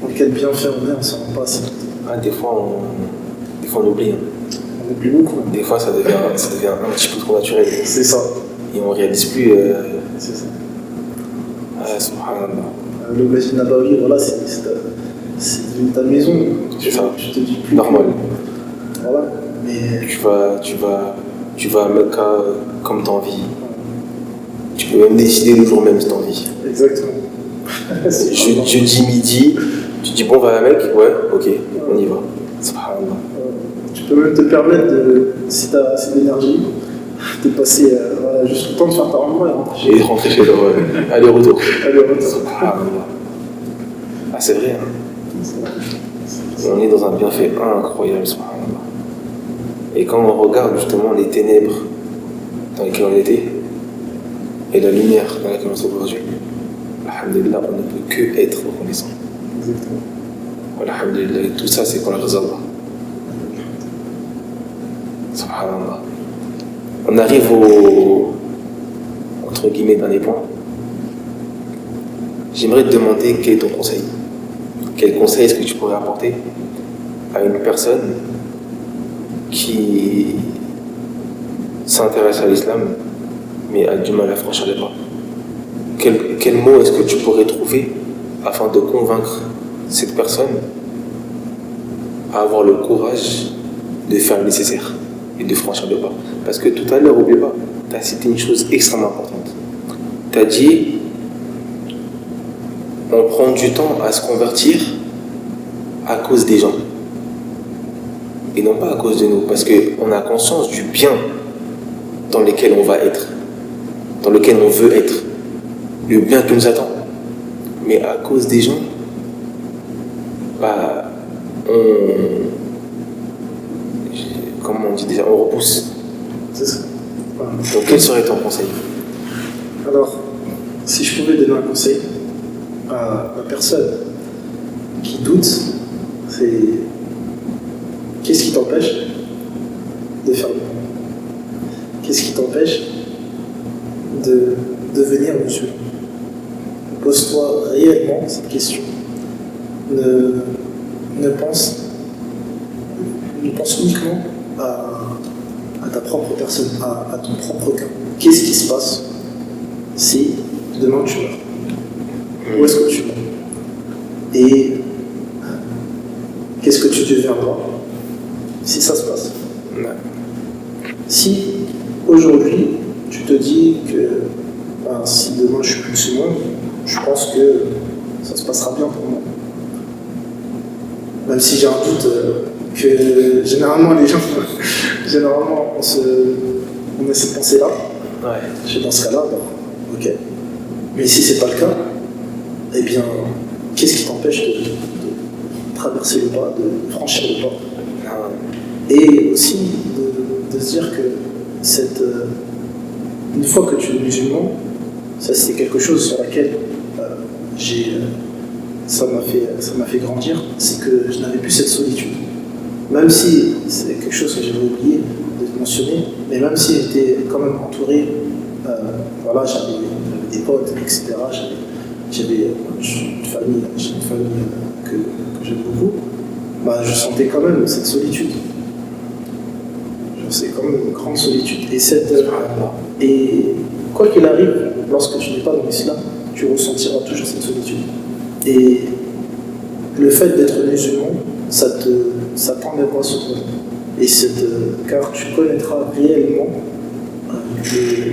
dans quel bienfait on est, on s'en rend pas assez compte. Ah, des fois, on oublie. Hein. On oublie beaucoup. Des fois, ça devient un petit peu trop naturel. C'est ça. Et on ne réalise plus. C'est ça. Ah, subhanallah. Le Masjid Nabawi, voilà, c'est devenu ta maison. C'est ça. Je te dis plus. Normal. Voilà. Mais Tu vas à Mecca comme tu as envie. Tu peux même décider le jour même si tu as envie. exactement. Jeudi midi, tu dis bon, on va à la Mecque? Ouais, ok, on y va. Subhanallah. Tu peux même te permettre, si tu as assez d'énergie, de passer voilà, juste le temps de faire ta rencontre et rentrer chez Et rentrer chez toi, aller-retour. Allez, retour. Subhanallah. Ah, c'est vrai, hein. On est dans un bienfait incroyable, subhanallah. Et quand on regarde justement les ténèbres dans lesquelles on était et la lumière dans laquelle on se trouve aujourd'hui, alhamdulillah, on ne peut que être reconnaissant. Exactement. Alhamdulillah, et tout ça c'est qu'on la réserve. Subhanallah. On arrive au entre guillemets dernier point. J'aimerais te demander quel est ton conseil. Quel conseil est-ce que tu pourrais apporter à une personne qui s'intéresse à l'islam mais a du mal à franchir les pas? Quel mot est-ce que tu pourrais trouver afin de convaincre cette personne à avoir le courage de faire le nécessaire et de franchir le pas? Parce que tout à l'heure, n'oublie pas, tu as cité une chose extrêmement importante. Tu as dit on prend du temps à se convertir à cause des gens et non pas à cause de nous, parce qu'on a conscience du bien dans lequel on va être, dans lequel on veut être, le bien qui nous attend. Mais à cause des gens, bah, comment on dit déjà, on repousse. C'est ça. Voilà. Donc quel serait ton conseil? Alors, si je pouvais donner un conseil à la personne qui doute, c'est qu'est-ce qui t'empêche de faire le bien? Qu'est-ce qui t'empêche de devenir musulman? Pose-toi réellement cette question. Ne pense uniquement à ta propre personne, à ton propre cas. Qu'est-ce qui se passe si demain tu meurs? Où est-ce que tu meurs? Et qu'est-ce que tu deviendras si ça se passe? Si aujourd'hui tu te dis que si demain je suis plus ce monde, je pense que ça se passera bien pour moi. Même si j'ai un doute que généralement les gens, on a cette pensée-là. Ouais. Dans ce cas-là, ok. Mais si c'est pas le cas, eh bien, qu'est-ce qui t'empêche de traverser le pas, de franchir le pas? Et aussi de se dire que une fois que tu es musulman, ça c'était quelque chose sur laquelle ça m'a fait grandir, c'est que je n'avais plus cette solitude. Même si c'est quelque chose que j'avais oublié de mentionner, mais même si j'étais quand même entouré, voilà, j'avais des potes, etc. J'avais une famille, que j'aime beaucoup, je sentais quand même cette solitude. C'est quand même une grande solitude. Et quoi qu'il arrive, lorsque tu n'es pas dans l'islam, tu ressentiras toujours cette solitude. Et le fait d'être musulman, ça t'enlèvera ce problème. Et car tu connaîtras réellement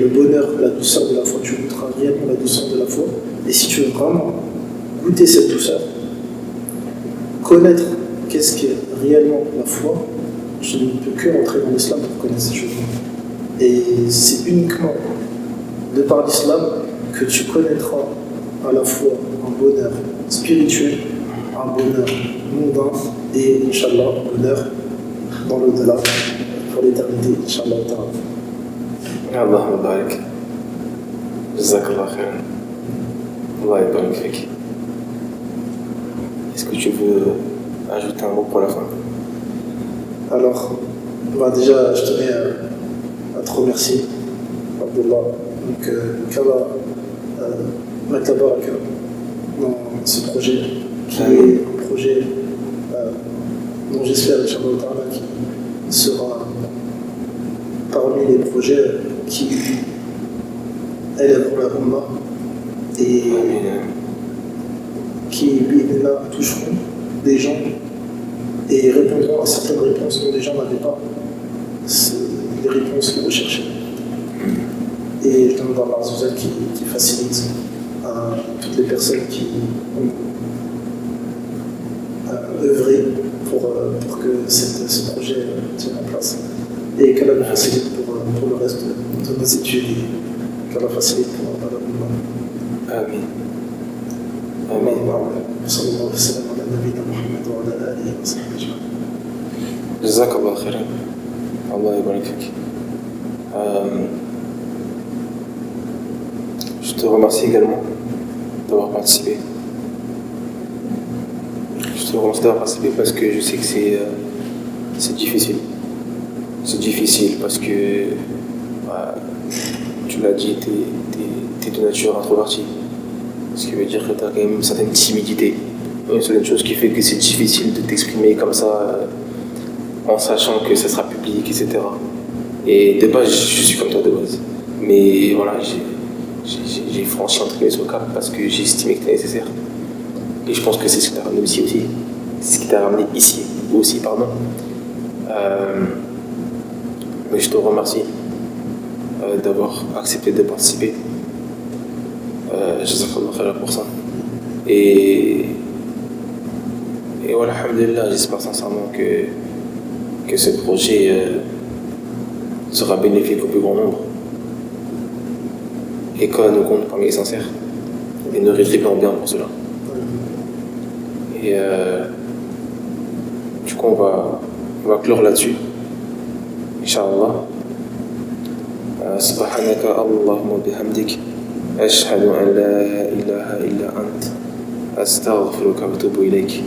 le bonheur, la douceur de la foi. Tu goûteras réellement la douceur de la foi. Et si tu veux vraiment goûter cette douceur, connaître qu'est-ce qu'est réellement la foi, tu ne peux que rentrer dans l'islam pour connaître ces choses. Et c'est uniquement de par l'islam que tu connaîtras à la fois un bonheur spirituel, un bonheur mondain et, Inch'Allah, bonheur dans l'au-delà, pour l'éternité, Inch'Allah. Allahumma barik. Jazakallah khairan. Allah yabarak fik. Est-ce que tu veux ajouter un mot pour la fin? Alors, déjà, je tenais à te remercier, Abdullah. Donc, qu'Allah mette la baraka dans ce projet, qui est un projet dont j'espère, Inch'Allah, qui sera parmi les projets qui élèveront la Ummah et qui, là, toucheront des gens et répondront à certaines réponses dont les gens n'avaient pas les réponses qu'ils recherchaient. Et je demande à Allah Azzawajal qui facilite à toutes les personnes qui ont œuvré pour que ce projet tienne en place. Et qu'Allah nous facilite pour le reste de nos études et qu'Allah facilite pour la Ummah. Amin. Amin. Sallallahu alayhi wa sallam ala nabiyina Muhammad wa ala alihi wa sahbihi ajma'in. Jazakallah khairan. Allah yabarak fik. Je te remercie également d'avoir participé. Je te remercie d'avoir participé parce que je sais que c'est difficile. C'est difficile parce que, tu l'as dit, t'es de nature introvertie. Ce qui veut dire que tu as quand même une certaine timidité. Une certaine chose qui fait que c'est difficile de t'exprimer comme ça, en sachant que ça sera public, etc. Et de base, je suis comme toi de base. Mais voilà, j'ai franchi entre guillemets ce cap parce que j'ai estimé que c'était nécessaire. Et je pense que c'est ce qui t'a ramené ici aussi. C'est ce qui t'a ramené ici aussi, pardon. Mais je te remercie d'avoir accepté de participer. Jazakallah khairan pour ça. Et voilà, alhamdulillah, j'espère sincèrement que ce projet sera bénéfique au plus grand nombre. Et qu'Allah nous compte parmi les sincères. Et nous rétribuons bien pour cela. Et du coup, on va clore là-dessus. Inch'Allah. سبحانك اللهم وبحمدك أشهد أن لا إله إلا أنت أستغفرك وأتوب إليك